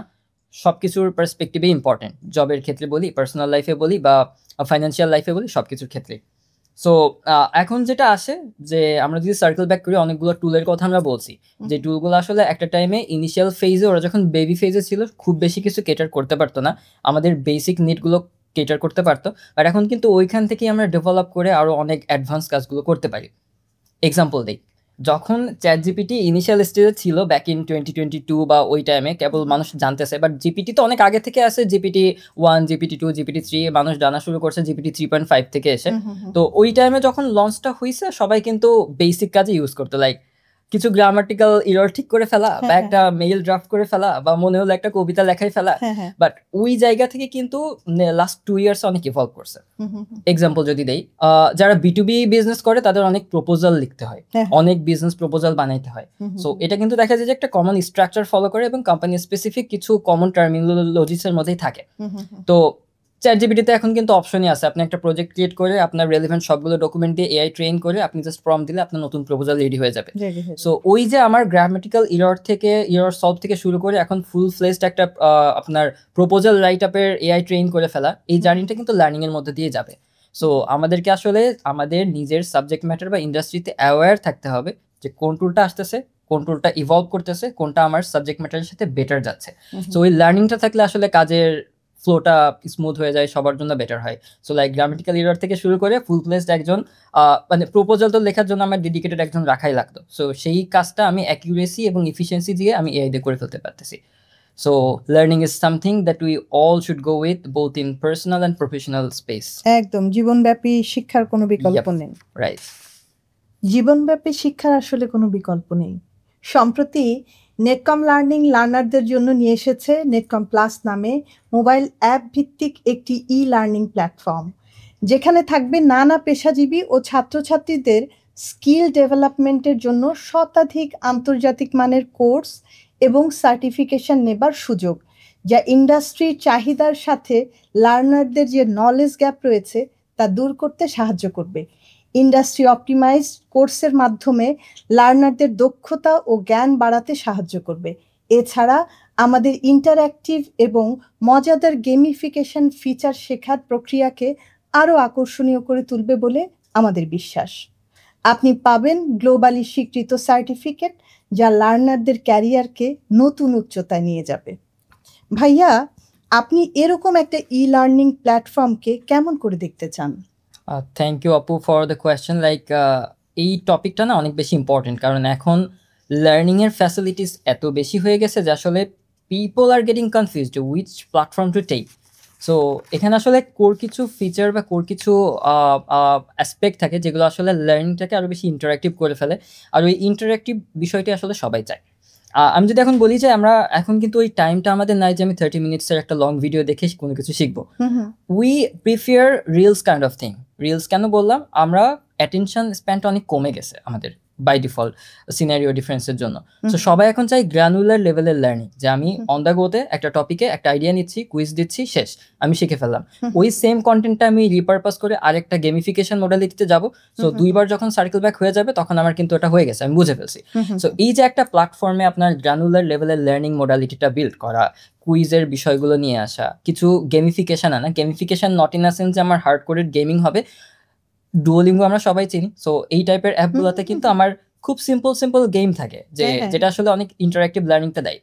সব কিছুর পার্সপেক্টিভে ইম্পর্টেন্ট। জবের ক্ষেত্রে বলি, পার্সোনাল লাইফে বলি, বা ফাইন্যান্সিয়াল লাইফে বলি, সব কিছুর ক্ষেত্রে। সো এখন যেটা আসে, যে আমরা যদি সার্কেল ব্যাক করি, অনেকগুলো টুলের কথা আমরা বলছি, যে টুলগুলো আসলে একটা টাইমে ইনিশিয়াল ফেজে, ওরা যখন বেবি ফেজে ছিল, খুব বেশি কিছু কেটার করতে পারতো না, আমাদের বেসিক নিডগুলো কেটার করতে পারতো। আর এখন কিন্তু ওইখান থেকেই আমরা ডেভেলপ করে আরও অনেক অ্যাডভান্স কাজগুলো করতে পারি। এক্সাম্পল দিই, যখন চ্যাটজিপিটি ইনিশিয়াল স্টেজে ছিল ব্যাক ইন 2022 বা ওই টাইমে, কেবল মানুষ জানতেছে, বাট জিপিটি তো অনেক আগে থেকে আছে। GPT-1, GPT-2, GPT-3 মানুষ জানা শুরু করছে GPT-3.5 থেকে এসে। তো ওই টাইমে যখন লঞ্চটা হয়েছে, সবাই কিন্তু বেসিক কাজে ইউজ করতো, লাইক কিছু গ্রামাটিক্যাল এরর ঠিক করে ফেলা, বা একটা মেইল ড্রাফট করে ফেলা, বা মনে হলো একটা কবিতা লেখাই ফেলা। বাট ওই জায়গা থেকে কিন্তু লাস্ট 2 ইয়ার্স অনেক ইভলভ করছে। এক্সাম্পল যদি দেই, যারা B2B বিজনেস করে, তাদের অনেক প্রপোজাল লিখতে হয়, অনেক বিজনেস প্রপোজাল বানাইতে হয়। সো এটা কিন্তু দেখা যায় যে একটা কমন স্ট্রাকচার ফলো করে, এবং কোম্পানি স্পেসিফিক কিছু কমন টার্মিনোলজিসের মধ্যেই থাকে। তো চ্যাটজিপিটিতে এখন কিন্তু অপশনই আছে, আপনি একটা প্রজেক্ট ক্রিয়েট করে আপনার রেলিভেন্ট সবগুলো ডকুমেন্ট দিয়ে এআই ট্রেন করে আপনি জাস্ট প্রম্পট দিলে আপনার নতুন প্রপোজাল রেডি হয়ে যাবে। সো ওই যে আমার গ্রামাটিক্যাল এরর সলভ থেকে শুরু করে এখন ফুল ফ্লেজড একটা আপনার প্রপোজাল রাইট আপের এআই ট্রেন করে ফেলা, এই জার্নিটা কিন্তু লার্নিং এর মধ্যে দিয়ে যাবে। সো আমাদেরকে আসলে আমাদের নিজের সাবজেক্ট ম্যাটার বা ইন্ডাস্ট্রিতে অ্যাওয়্যার থাকতে হবে, যে কোন টুলটা আসতেছে, কোন টুলটা ইভলভ করতেছে, কোনটা আমার সাবজেক্ট ম্যাটারের সাথে বেটার যাচ্ছে। সো ওই লার্নিংটা থাকলে আসলে কাজের ফ্লোটা স্মুথ হয়ে যায়, সবার জন্য বেটার হয়। সো লাইক গ্রামাটিক্যাল এরর থেকে শুরু করে ফুল ফ্লেজড একজন মানে প্রপোজাল তো লেখার জন্য আমার ডেডিকেটেড একজন রাখাই লাগতো। সো সেই কাজটা আমি অ্যাকিউরেসি এবং এফিসিয়েন্সি দিয়ে আমি এআই দিয়ে করে ফেলতে পারতেছি। So learning is something that we all should go with, both in personal and professional space. একদম, জীবনব্যাপী শিক্ষার কোনো বিকল্প নেই। রাইট, জীবনব্যাপী শিক্ষার আসলে কোনো বিকল্প নেই। সম্প্রতি নেটকম লার্নিং লার্নারদের জন্য নিয়ে এসেছে নেটকম প্লাস নামে মোবাইল অ্যাপ ভিত্তিক একটি লার্নিং প্ল্যাটফর্ম, যেখানে থাকবে নানা পেশাজীবী ও ছাত্রছাত্রীদের স্কিল ডেভেলপমেন্টের জন্য শতাধিক আন্তর্জাতিক মানের কোর্স এবং সার্টিফিকেশন নেবার সুযোগ, যা ইন্ডাস্ট্রির চাহিদার সাথে লার্নারদের যে নলেজ গ্যাপ রয়েছে তা দূর করতে সাহায্য করবে। ইন্ডাস্ট্রি অপটিমাইজড কোর্সের মাধ্যমে লার্নারদের দক্ষতা ও জ্ঞান বাড়াতে সাহায্য করবে। এছাড়া আমাদের ইন্টারঅ্যাক্টিভ এবং মজাদার গেমিফিকেশন ফিচার শেখার প্রক্রিয়াকে আরও আকর্ষণীয় করে তুলবে বলে আমাদের বিশ্বাস। আপনি পাবেন গ্লোবালি স্বীকৃত সার্টিফিকেট, যা লার্নারদের ক্যারিয়ারকে নতুন উচ্চতায় নিয়ে যাবে। ভাইয়া, আপনি এরকম একটা লার্নিং প্ল্যাটফর্মকে কেমন করে দেখতে চান? থ্যাংক ইউ আপু ফর দ্য কোয়েশ্চেন। লাইক এই টপিকটা না অনেক বেশি ইম্পর্টেন্ট, কারণ এখন লার্নিংয়ের ফ্যাসিলিটিস এত বেশি হয়ে গেছে যে আসলে people are getting confused which platform to take. So এখানে আসলে কোর কিছু ফিচার বা কোর কিছু অ্যাসপেক্ট থাকে যেগুলো আসলে লার্নিংটাকে আরও বেশি ইন্টারাক্টিভ করে ফেলে, আর ওই ইন্টারাক্টিভ বিষয়টি আসলে সবাই চায়। আমি যদি এখন বলি যে আমরা এখন কিন্তু ওই টাইমটা আমাদের নাই যে আমি 30 মিনিটসের একটা লং ভিডিও দেখে কোনো কিছু শিখবো। We prefer reels kind of thing. Reels কেন বললাম? আমরা অ্যাটেনশন স্প্যানটা অনেক কমে গেছে আমাদের বাই ডিফল্ট সিনারিও ডিফারেন্সের জন্য। সো সবাই এখন চাই গ্র্যানুলার লেভেলের লার্নিং, যে আমি অন দ্য গোতে একটা টপিকে একটা আইডিয়া নিচ্ছি, কুইজ দিচ্ছি, শেষ, আমি শিখে ফেললাম। ওই সেম কন্টেন্টটা আমি রিপারপাস করে আরেকটা গেমিফিকেশন মডালিটিতে যাব। সো দুইবার যখন সার্কেল ব্যাক হয়ে যাবে তখন আমার কিন্তু এটা হয়ে গেছে, আমি বুঝে ফেলছি। সো এই যে একটা প্ল্যাটফর্মে আপনার গ্র্যানুলার লেভেলের লার্নিং মডালিটিটা বিল্ড করা, কুইজের বিষয়গুলো নিয়ে আসা, কিছু গেমিফিকেশন আনা, gamification not in a sense যে আমার হার্ড কোডেড গেমিং হবে, ডুওলিঙ্গো আমরা সবাই চিনি। সো এই টাইপের অ্যাপগুলোতে কিন্তু আমার খুব সিম্পল গেম থাকে, যেটা আসলে অনেক ইন্টারঅ্যাক্টিভ লার্নিংটা দেয়।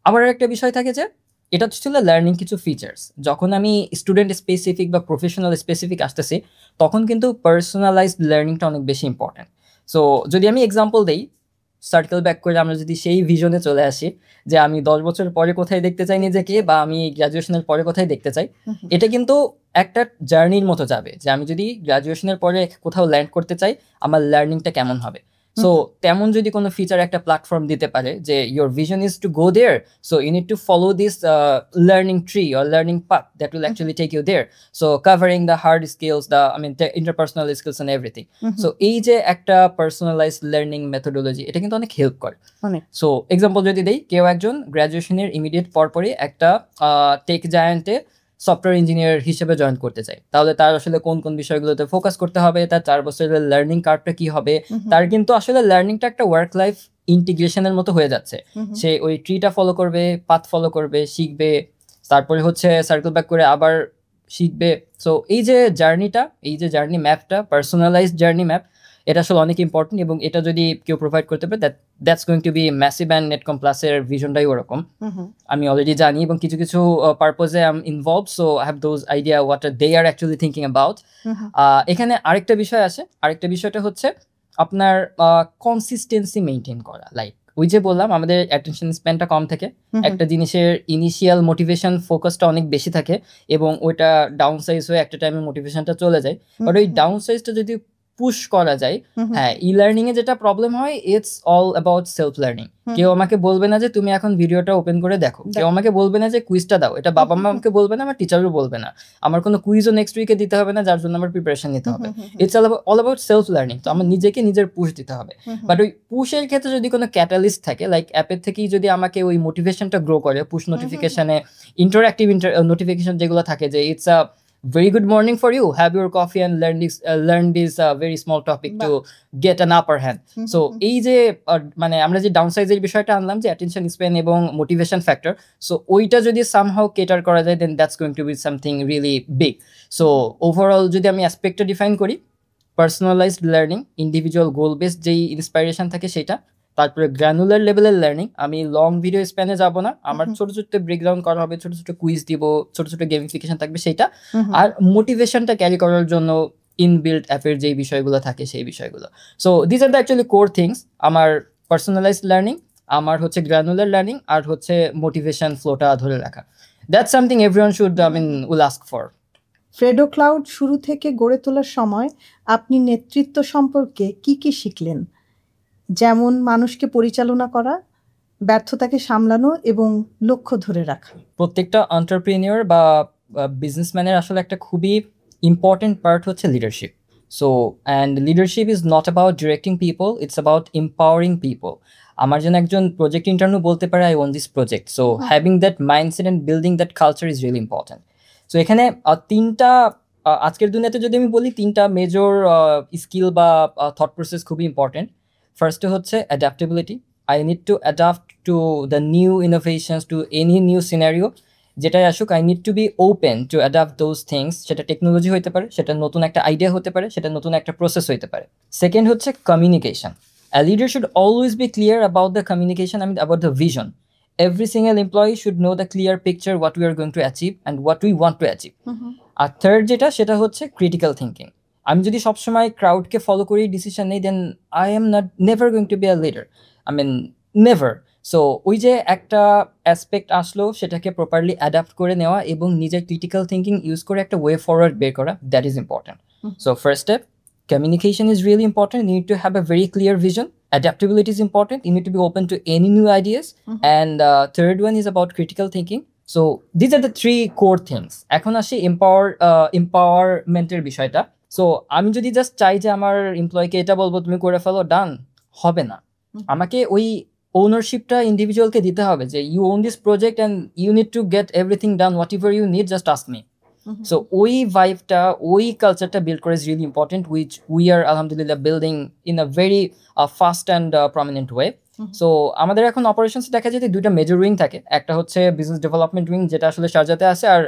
আবার একটা বিষয় থাকে যে এটা তো ছিল লার্নিং কিছু ফিচার্স, যখন আমি স্টুডেন্ট স্পেসিফিক বা প্রফেশনাল স্পেসিফিক আসতেছি তখন কিন্তু পার্সোনালাইজড লার্নিংটা অনেক বেশি ইম্পর্টেন্ট। সো যদি আমি এক্সাম্পল দেই, সার্কেল ব্যাক করে আমরা যদি সেই ভিশনে চলে আসি যে আমি 10 বছর পরে কোথায় দেখতে চাই নিজেকে, বা আমি গ্র্যাজুয়েশনের পরে কোথায় দেখতে চাই, এটা কিন্তু একটা জার্নির মতো যাবে, যে আমি যদি গ্র্যাজুয়েশনের পরে কোথাও ল্যান্ড করতে চাই আমার লার্নিংটা কেমন হবে। সো তেমন যদি কোনো ফিচার একটা প্ল্যাটফর্ম দিতে পারে যে your vision is to go there, so you need to follow this learning tree or learning path that will actually take you there, so covering the hard skills, the interpersonal skills and everything. So এই যে একটা personalised learning methodology, এটা কিন্তু অনেক help করে। So example যদি দেই, কেউ একজন গ্র্যাজুয়েশনের ইমিডিয়েট পরপরই একটা টেক জায়ান্টে সফটওয়্যার ইঞ্জিনিয়ার হিসেবে জয়েন করতে চাই, তাহলে তার আসলে কোন কোন বিষয়গুলোতে ফোকাস করতে হবে, তার 4 বছরের লার্নিং কার্ভটা কি হবে, তার কিন্তু আসলে লার্নিংটা একটা ওয়ার্ক লাইফ ইন্টিগ্রেশনের মতো হয়ে যাচ্ছে। সে ওই ট্রিটা ফলো করবে, পাথ ফলো করবে, শিখবে, তারপরে হচ্ছে সার্কেল ব্যাক করে আবার শিখবে। সো এই যে জার্নিটা, এই যে জার্নি ম্যাপটা, পার্সোনালাইজড জার্নি ম্যাপ, এটা আসলে অনেক ইম্পর্টেন্ট, এবং এটা যদি কেউ প্রোভাইড করতে পারে that's going to be massive. And Netcom প্লাসের ভিশনটাই ওরকম, আমি অলরেডি জানি, এবং কিছু কিছু পারপোজে I am involve, so I have those idea what they are actually thinking about. এখানে আরেকটা বিষয় আসে, আরেকটা বিষয়টা হচ্ছে আপনার কনসিস্টেন্সি মেনটেন করা। লাইক ওই যে বললাম আমাদের অ্যাটেনশন স্প্যানটা কম থাকে, একটা জিনিসের ইনিশিয়াল মোটিভেশন ফোকাসটা অনেক বেশি থাকে, এবং ওইটা ডাউন সাইজ হয়ে একটা টাইমে মোটিভেশনটা চলে যায়। বাট ওই ডাউন সাইজটা যদি পুশ করা যায়, হ্যাঁ, ই লার্নিং এ যেটা প্রবলেম হয়, it's all about self learning. কেউ আমাকে বলবে না যে তুমি এখন ভিডিওটা ওপেন করে দেখো, কেউ আমাকে বলবে না যে কুইজটা দাও, এটা বাবা মা আমাকে বলবে না, আমার টিচারও বলবে না, আমার কোনো কুইজও নেক্সট উইকে দিতে হবে না যার জন্য আমার প্রিপারেশন নিতে হবে। It's all about self learning. তো আমার নিজেকে নিজের পুশ দিতে হবে। বাট ওই পুশের ক্ষেত্রে যদি কোনো ক্যাটালিস্ট থাকে, লাইক অ্যাপের থেকেই যদি আমাকে ওই মোটিভেশনটা গ্রো করে, পুশ নোটিফিকেশনে ইন্টারঅ্যাক্টিভ নোটিফিকেশন যেগুলো থাকে, যে it's a very good morning for you, have your coffee and learn this very small topic to get an upper hand. So এই যে মানে আমরা যে ডাউনসাইজের বিষয়টা আনলাম, যে অ্যাটেনশন স্প্যান এবং মোটিভেশন ফ্যাক্টর, সো ওইটা যদি সামহাউ কেটার করা যায়, then that's going to be something really big. So overall যদি আমি অ্যাসপেক্টটা ডিফাইন করি, personalised learning, individual goal based যেই ইন্সপাইরেশন থাকে সেটা, তারপরে গ্র্যানুলার লেভেলের লার্নিং, আমি লং ভিডিও স্প্যানে যাব না, আমার ছোট ছোট ব্রেকডাউন করা হবে, ছোট ছোট কুইজ দিব, ছোট ছোট গেমিফিকেশন থাকবে সেটা, আর মোটিভেশনটা ক্যারি করার জন্য ইনবিল্ট অ্যাপের যেই বিষয়গুলো থাকে সেই বিষয়গুলো। So this are the actually core things, আমার পার্সোনালাইজড লার্নিং, আমার হচ্ছে গ্র্যানুলার লার্নিং, আর হচ্ছে মোটিভেশন ফ্লোটা ধরে রাখা। That's something everyone should will ask for. Fredo cloud শুরু থেকে গড়ে তোলার সময় আপনি নেতৃত্ব সম্পর্কে কি কি শিখলেন? যেমন মানুষকে পরিচালনা করা, ব্যর্থতাকে সামলানো এবং লক্ষ্য ধরে রাখা। প্রত্যেকটা এন্টারপ্রেনিয়র বা বিজনেসম্যানের আসলে একটা খুবই ইম্পর্টেন্ট পার্ট হচ্ছে leadership. So and leadership is not about directing people, it's about empowering people. আমার যেন একজন প্রজেক্ট ইন্টার্নও বলতে পারে I own this project. So having that mindset and building that culture is really important. So এখানে তিনটা, আজকের দুনিয়াতে যদি আমি বলি, তিনটা মেজর স্কিল বা থট প্রসেস খুবই ইম্পর্টেন্ট। ফার্স্টে হচ্ছে adaptability. I need to adapt to the new innovations, to any new scenario যেটাই আসুক, I need to be open to adapt those things. সেটা টেকনোলজি হতে পারে, সেটা নতুন একটা আইডিয়া হতে পারে, সেটা নতুন একটা প্রসেস হতে পারে। সেকেন্ড হচ্ছে communication. A leader should always be clear about the communication, I mean about the vision. Every single employee should know the clear picture what we are going to achieve and what we want to achieve. আর third যেটা, সেটা হচ্ছে critical thinking. আমি যদি সবসময় ক্রাউডকে follow করি decision নেই, then I am never going to be a leader, I mean never. So ওই যে একটা অ্যাসপেক্ট আসলো, সেটাকে প্রপারলি অ্যাডাপ্ট করে নেওয়া এবং নিজের ক্রিটিক্যাল থিঙ্কিং ইউজ করে একটা ওয়ে ফরওয়ার্ড বের করা, that is important. So first step, communication is really important. You need to have a very clear vision. Adaptability is important. You need to be open to any new ideas. And third one is about critical thinking. So these are the three core things. এখন আসি empowerment এর বিষয়টা। So আমি যদি just চাই যে আমার এমপ্লয়িকে এটা বলবো তুমি করে ফেলো, ডান, হবে না। আমাকে ওই ওনারশিপটা ইন্ডিভিজুয়ালকে দিতে হবে যে you own this project and you need to get everything done whatever you need, just ask me. So ওই ভাইবটা, ওই কালচারটা বিল্ড করা is really important, which we are আলহামদুলিল্লাহ building in a very fast and prominent way. So আমাদের এখন operations দেখা যায় যে দুইটা মেজর উইং থাকে, একটা হচ্ছে বিজনেস ডেভেলপমেন্ট উইং যেটা আসলে শারজাতে আছে, আর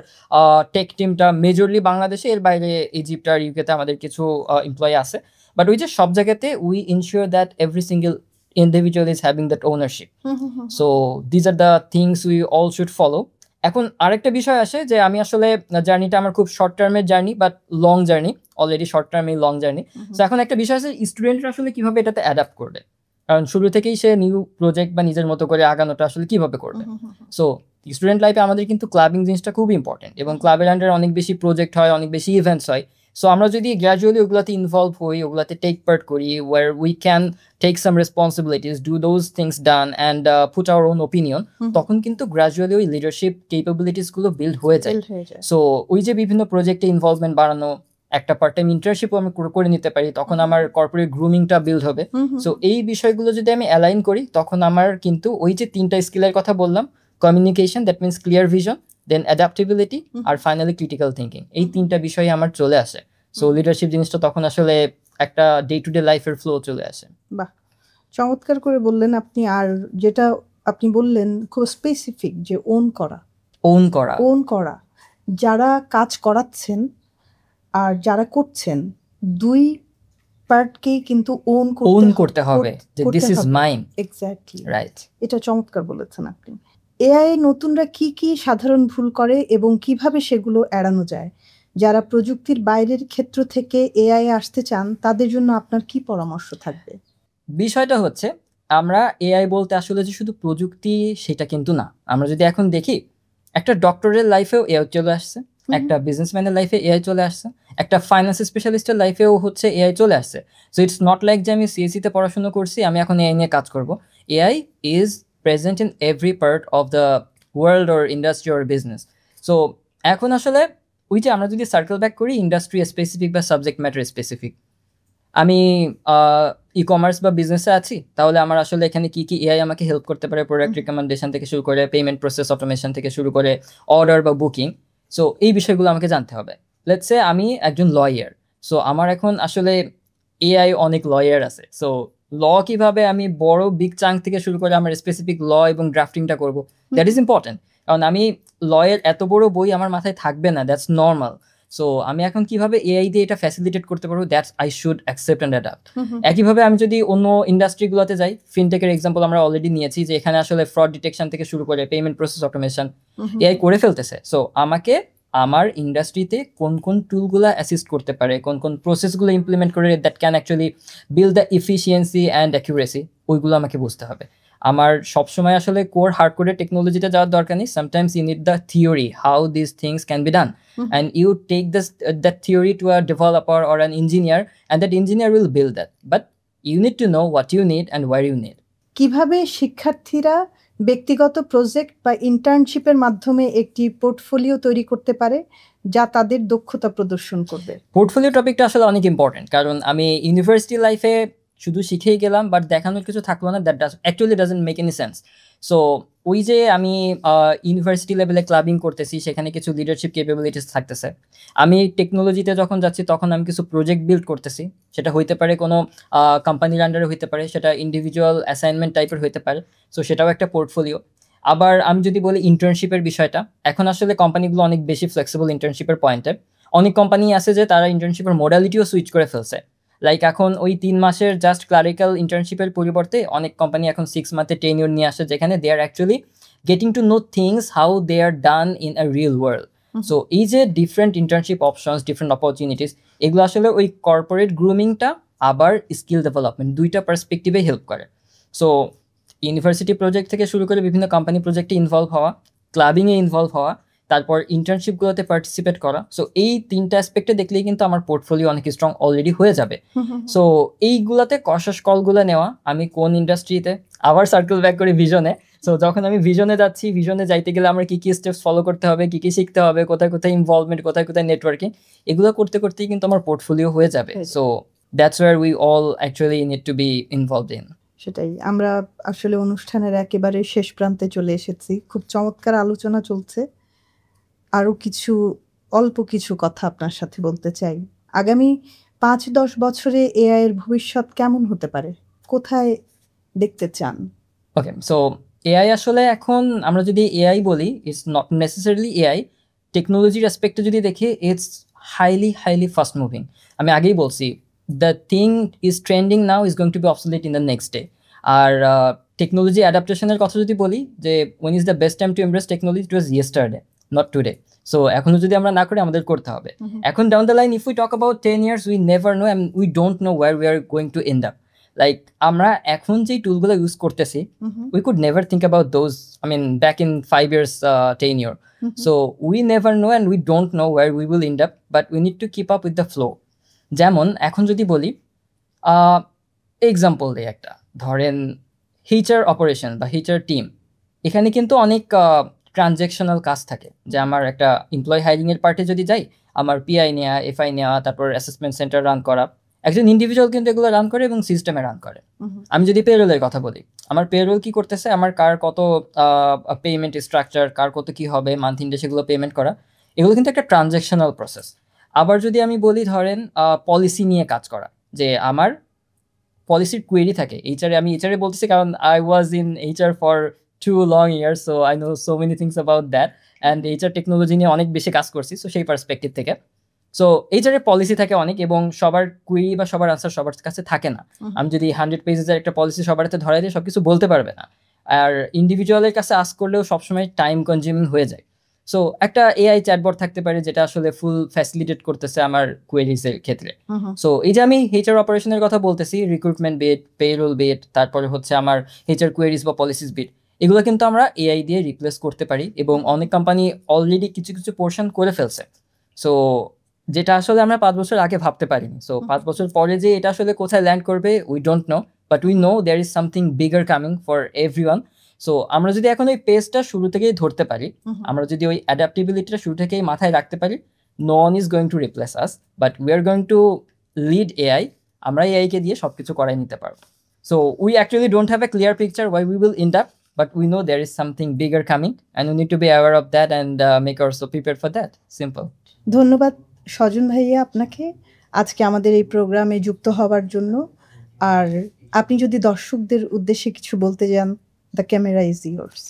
টেক টিমটা মেজরলি বাংলাদেশে, এর বাইরে ইজিপ্ট আর ইউকেতে আমাদের কিছু এমপ্লয়ি আছে। বাট ওই যে সব জায়গাতে we ensure that every single individual is having that ownership. So these are the things we all should follow. এখন আরেকটা বিষয় আসে যে আমি আসলে জার্নিটা আমার খুব শর্ট টার্মের journey, but long journey, already short টার্মে লং জার্নি। সো এখন একটা বিষয় আছে স্টুডেন্টরা আসলে কিভাবে এটাতে অ্যাডাপ্ট করবে, কারণ শুরু থেকেই সে নিউ প্রজেক্ট বা নিজের মতো করে আগানোটা আসলে কিভাবে করবে। সো স্টুডেন্ট লাইফে আমাদের কিন্তু ক্লাবিং জিনিসটা খুব ইম্পর্টেন্ট, এবং ক্লাবের আন্ডারে অনেক বেশি প্রজেক্ট হয়, অনেক বেশি ইভেন্টস হয়। সো আমরা যদি গ্র্যাজুয়ালি ওগুলোতে ইনভলভ হই, ওগুলোতে টেক পার্ট করি, where we can take some responsibilities, do those things done and put our own opinion, তখন কিন্তু গ্র্যাজুয়ালি ওই লিডারশিপ কেপাবিলিটিসগুলো বিল্ড হয়ে যায়। সো ওই যে বিভিন্ন প্রজেক্টে ইনভলভমেন্ট বাড়ানো, একটা পার্ট টাইম ইন্টার্নশিপও আমি করে নিতে পারি, তখন আমার কর্পোরেট গ্রুমিংটা বিল্ড হবে। সো এই বিষয়গুলো যদি আমি অ্যালাইন করি, তখন আমার কিন্তু ওই যে তিনটা স্কিলের কথা বললাম, communication, that means clear vision, then adaptability, আর ফাইনালি ক্রিটিক্যাল থিঙ্কিং, এই তিনটা বিষয় আমার চলে আসে। সো লিডারশিপ জিনিসটা তখন আসলে একটা ডে টু ডে লাইফের ফ্লো চলে আসে। বাহ, চমৎকার করে বললেন আপনি। আর যেটা আপনি বললেন খুব স্পেসিফিক, যে ওন করা, যারা কাজ করাচ্ছেন আর যারা করছেন, দুই পার্টকেই কিন্তু ওন করতে হবে, যে this is mine. Exactly, right. এটা চমৎকার বলেছেন আপনি। এআই নতুনরা কি কি সাধারণ ভুল করে এবং কিভাবে সেগুলো এড়ানো যায়? যারা প্রযুক্তির বাইরের ক্ষেত্র থেকে এআই আসতে চান, তাদের জন্য আপনার কি পরামর্শ থাকবে? বিষয়টা হচ্ছে, আমরা এআই বলতে আসলে যে শুধু প্রযুক্তি সেটা কিন্তু না। আমরা যদি এখন দেখি, একটা ডক্টরের লাইফেও এআই চলে আসছে, একটা বিজনেসম্যানের লাইফে এআই চলে আসছে, একটা ফাইন্যান্স স্পেশালিস্টের লাইফেও হচ্ছে এআই চলে আসছে। সো ইটস নট লাইক যে আমি সিএসসিতে পড়াশোনা করছি, আমি এখন এআই নিয়ে কাজ করব। AI is present in every part of the world or industry or business. So এখন আসলে ওই যে আমরা যদি সার্কেল ব্যাক করি ইন্ডাস্ট্রি স্পেসিফিক বা সাবজেক্ট ম্যাটার স্পেসিফিক, আমি ই কমার্স বা বিজনেসে আছি, তাহলে আমার আসলে এখানে কি কি এআই আমাকে হেল্প করতে পারে, প্রোডাক্ট রিকমেন্ডেশন থেকে শুরু করে পেমেন্ট প্রসেস অটোমেশন থেকে শুরু করে অর্ডার বা বুকিং। সো এই বিষয়গুলো আমাকে জানতে হবে। লেটস সে আমি একজন লয়ার, সো আমার এখন আসলে এআই অনেক লয়ার আছে। সো ল কিভাবে আমি বড় বিগ চাঙ্ক থেকে শুরু করে আমার স্পেসিফিক ল এবং ড্রাফটিংটা করবো, দ্যাট ইজ ইম্পর্টেন্ট। কারণ আমি লয়ের এত বড় বই আমার মাথায় থাকবে না, দ্যাটস নর্মাল। সো আমি এখন কিভাবে এআই দিয়ে এটা ফ্যাসিলিটেট করতে পারবো, that's I should accept and adapt. একইভাবে আমি যদি অন্য ইন্ডাস্ট্রিগুলোতে যাই, ফিনটেকের এক্সাম্পল আমরা অলরেডি নিয়েছি, যে এখানে আসলে ফ্রড ডিটেকশন থেকে শুরু করে পেমেন্ট প্রসেস অটোমেশন এআই করে ফেলতেছে। সো আমাকে আমার ইন্ডাস্ট্রিতে কোন কোন টুলগুলো অ্যাসিস্ট করতে পারে, কোন কোন প্রসেসগুলো ইমপ্লিমেন্ট করে that can actually build the efficiency and accuracy, ওইগুলো আমাকে বুঝতে হবে। আমার সবসময় আসলে কোর হার্ড কোডের টেকনোলজিতে যাওয়ার দরকার নেই। Sometimes you need the theory how this things can be done, and you take that theory to a developer or an engineer, and that engineer will build that, but you need to know what you need and where you need. কিভাবে শিক্ষার্থীরা ব্যক্তিগত project বা ইন্টার্নশিপের মাধ্যমে একটি portfolio তৈরি করতে পারে যা তাদের দক্ষতা প্রদর্শন করবে? পোর্টফোলিও টপিকটা আসলে অনেক ইম্পর্টেন্ট, কারণ আমি ইউনিভার্সিটি লাইফে শুধু শিখেই গেলাম বাট দেখানোর কিছু থাকলো না, that actually doesn't make any sense. So ওই যে আমি ইউনিভার্সিটি লেভেলে ক্লাবিং করতেছি, সেখানে কিছু লিডারশিপ ক্যাপাবিলিটিস থাকতেছে। আমি টেকনোলজিতে যখন যাচ্ছি, তখন আমি কিছু প্রজেক্ট বিল্ড করতেছি, সেটা হইতে পারে কোনো কোম্পানির আন্ডারে হইতে পারে, সেটা ইন্ডিভিজুয়াল অ্যাসাইনমেন্ট টাইপের হইতে পারে। সো সেটাও একটা পোর্টফোলিও। আবার আমি যদি বলি ইন্টার্নশিপের বিষয়টা, এখন আসলে কোম্পানিগুলো অনেক বেশি ফ্লেক্সিবল ইন্টার্নশিপের পয়েন্টে। অনেক কোম্পানি আছে যে তারা ইন্টার্নশিপের মডালিটিও সুইচ করে ফেলছে। লাইক এখন ওই 3 মাসের জাস্ট ক্লারিক্যাল ইন্টার্নশিপের পরিবর্তে অনেক কোম্পানি এখন 6 মান্থের টেনিউর নিয়ে আসে, যেখানে they are actually getting to know things how they are done in a real world. So এই যে different internship options, different opportunities, এগুলো আসলে ওই কর্পোরেট গ্রুমিংটা আবার স্কিল ডেভেলপমেন্ট দুইটা পার্সপেক্টিভে হেল্প করে। সো ইউনিভার্সিটি প্রজেক্ট থেকে শুরু করে বিভিন্ন কোম্পানি প্রজেক্টে ইনভলভ হওয়া, ক্লাবিংয়ে ইনভলভ হওয়া, তারপর ইন্টার্নশিপগুলোতে পার্টিসিপেট করা। সো এই 3টা অ্যাসপেক্টে দেখলেই কিন্তু আমার পোর্টফোলিও অনেক স্ট্রং অলরেডি হয়ে যাবে। সো এইগুলাতে কশাস কলগুলো নেওয়া, আমি কোন ইন্ডাস্ট্রিতে, আবার সার্কেল ব্যাক করে ভিশনে। সো যখন আমি ভিশনে যাচ্ছি, ভিশনে যাইতে গেলে আমার কী কী স্টেপস ফলো করতে হবে, কী কী শিখতে হবে, কোথায় কোথায় ইনভলভমেন্ট, কোথায় কোথায় নেটওয়ার্কিং, এগুলো করতে করতেই কিন্তু আমার পোর্টফোলিও হয়ে যাবে। So that's where we all actually need to be involved in. সেটাই, আমরা আসলে অনুষ্ঠানের একেবারে শেষ প্রান্তে চলে এসেছি। খুব চমৎকার আলোচনা চলছে। আরো অল্প কিছু কথা আপনার সাথে বলতে চাই। আগামী ৫-১০ বছরে এআই এর ভবিষ্যৎ কেমন হতে পারে? কোথায় দেখতে চান? ওকে, সো এআই আসলে এখন আমরা যদি এআই বলি, ইটস নট নেসেসারিলি এআই। টেকনোলজির অ্যাসপেক্টে যদি দেখি, ইটস হাইলি ফাস্ট মুভিং। আমি আগেই বলছি, the thing is trending now is going to be obsolete in the next day. আর টেকনোলজি অ্যাডাপ্টেশনের কথা যদি বলি, যে when is the best time to embrace technology, it was yesterday, not today. So এখনও যদি আমরা না করি, আমাদের করতে হবে। এখন down the line, if we talk about 10 years, we never know and we don't know where we are going to end up. Like আমরা এখন যেই টুলগুলো ইউজ করতেছি, we could never think about those, I mean, back in 5 years tenure. So we never know and we don't know where we will end up, but we need to keep up with the flow. যেমন এখন যদি বলি, example দিই একটা, ধরেন HR operation বা HR team, এখানে কিন্তু অনেক ট্রানজ্যাকশনাল কাজ থাকে। যে আমার একটা এমপ্লয় হায়ারিংয়ের পার্টে যদি যাই, আমার PI নেওয়া, FI নেওয়া, তারপর অ্যাসেসমেন্ট সেন্টার রান করা, একজন ইন্ডিভিজুয়াল কিন্তু এগুলো রান করে এবং সিস্টেমে রান করে। আমি যদি পেরোলের কথা বলি, আমার পেরোল কি করতেছে, আমার কার কত পেমেন্ট স্ট্রাকচার, কার কত কি হবে মান্থ এন্ডে, সেগুলো পেমেন্ট করা, এগুলো কিন্তু একটা ট্রানজ্যাকশনাল প্রসেস। আবার যদি আমি বলি, ধরেন পলিসি নিয়ে কাজ করা, যে আমার পলিসির কোয়েরি থাকে এইচআরে, আমি এইচআরে বলতেছি কারণ I was in HR for 2 long years, so I know so many things about that, and HR technology নিয়ে অনেক বেশি কাজ করছি। সো সেই পার্সপেক্টিভ থেকে, সো এইচআরে পলিসি থাকে অনেক, এবং সবার কুইরি বা সবার আনসার সবার কাছে থাকে না। আমি যদি 100 পেজের একটা পলিসি সবার হাতে ধরাই দিই, সব কিছু বলতে পারবে না। আর ইন্ডিভিজুয়ালের কাছে আস্ক করলেও সবসময় টাইম কনজিউমিং হয়ে যায়। সো একটা AI চ্যাটবট থাকতে পারে যেটা আসলে ফুল ফ্যাসিলিটেট করতেছে আমার কোয়েরিজের ক্ষেত্রে। সো এই যে আমি HR অপারেশনের কথা বলতেছি, রিক্রুটমেন্ট বিট, পেরোল বিট, তারপরে হচ্ছে আমার HR কোয়েরিজ বা পলিসিস বিট, এগুলো কিন্তু আমরা AI দিয়ে রিপ্লেস করতে পারি, এবং অনেক কোম্পানি অলরেডি কিছু কিছু পোর্শন করে ফেলছে। সো যেটা আসলে আমরা 5 বছর আগে ভাবতে পারিনি। সো 5 বছর পরে যে এটা আসলে কোথায় ল্যান্ড করবে, we don't know, but we know there is something bigger coming for everyone. So আমরা যদি এখন ওই পেজটা শুরু থেকেই ধরতে পারি, আমরা যদি ওই অ্যাডাপ্টেবিলিটিটা শুরু থেকেই মাথায় রাখতে পারি, no one is going to replace us, but we are going to lead AI। আমরা AI-কে দিয়ে সব কিছু করাই নিতে পারবো। So we actually don't have a clear picture why we will end up, but we know there is something bigger coming and we need to be aware of that and make ourselves prepared for that. Simple. ধন্যবাদ সজন ভাইয়া আপনাকে আজকে আমাদের এই প্রোগ্রামে যুক্ত হওয়ার জন্য। আর আপনি যদি দর্শকদের উদ্দেশ্যে কিছু বলতে যান, the camera is yours.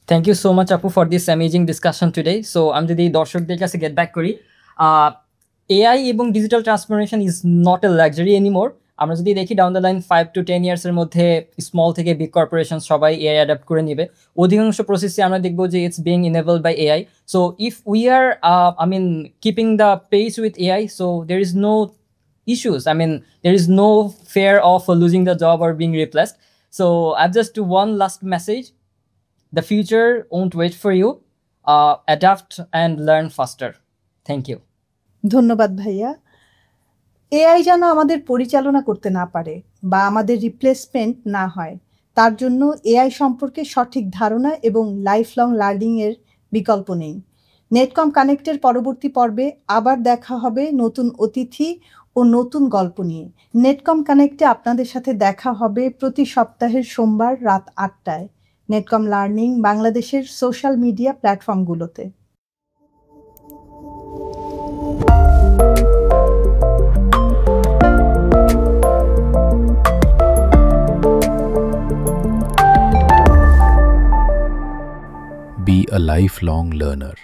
Thank you so much, Apu, for this amazing discussion today. So আমি যদি দর্শকদের কাছে গেট ব্যাক করি, AI এবং digital transformation is not a luxury anymore. আমরা যদি দেখি ডাউন দ্য লাইন 5 to 10 ইয়ার্সের মধ্যে স্মল থেকে বিগ কর্পোরেশন সবাই AI অ্যাডাপ্ট করে নেবে। অধিকাংশ প্রসেসে আমরা দেখবো যে it's being enabled by AI। So if we are keeping the pace with AI, so there is no issues. I mean, there is no fear of losing the job or being replaced. So I've just one last message. The future won't wait for you. Adapt and learn faster. Thank you. ধন্যবাদ ভাইয়া। AI যেন আমাদের পরিচালনা করতে না পারে বা আমাদের রিপ্লেসমেন্ট না হয়, তার জন্য AI সম্পর্কে সঠিক ধারণা এবং লাইফ লং লার্নিংয়ের বিকল্প নেই। নেটকম কানেক্টের পরবর্তী পর্বে আবার দেখা হবে নতুন অতিথি ও নতুন গল্প নিয়ে। নেটকম কানেক্টে আপনাদের সাথে দেখা হবে প্রতি সপ্তাহের সোমবার রাত 8টায় নেটকম লার্নিং বাংলাদেশের সোশ্যাল মিডিয়া প্ল্যাটফর্মগুলোতে। Be a lifelong learner.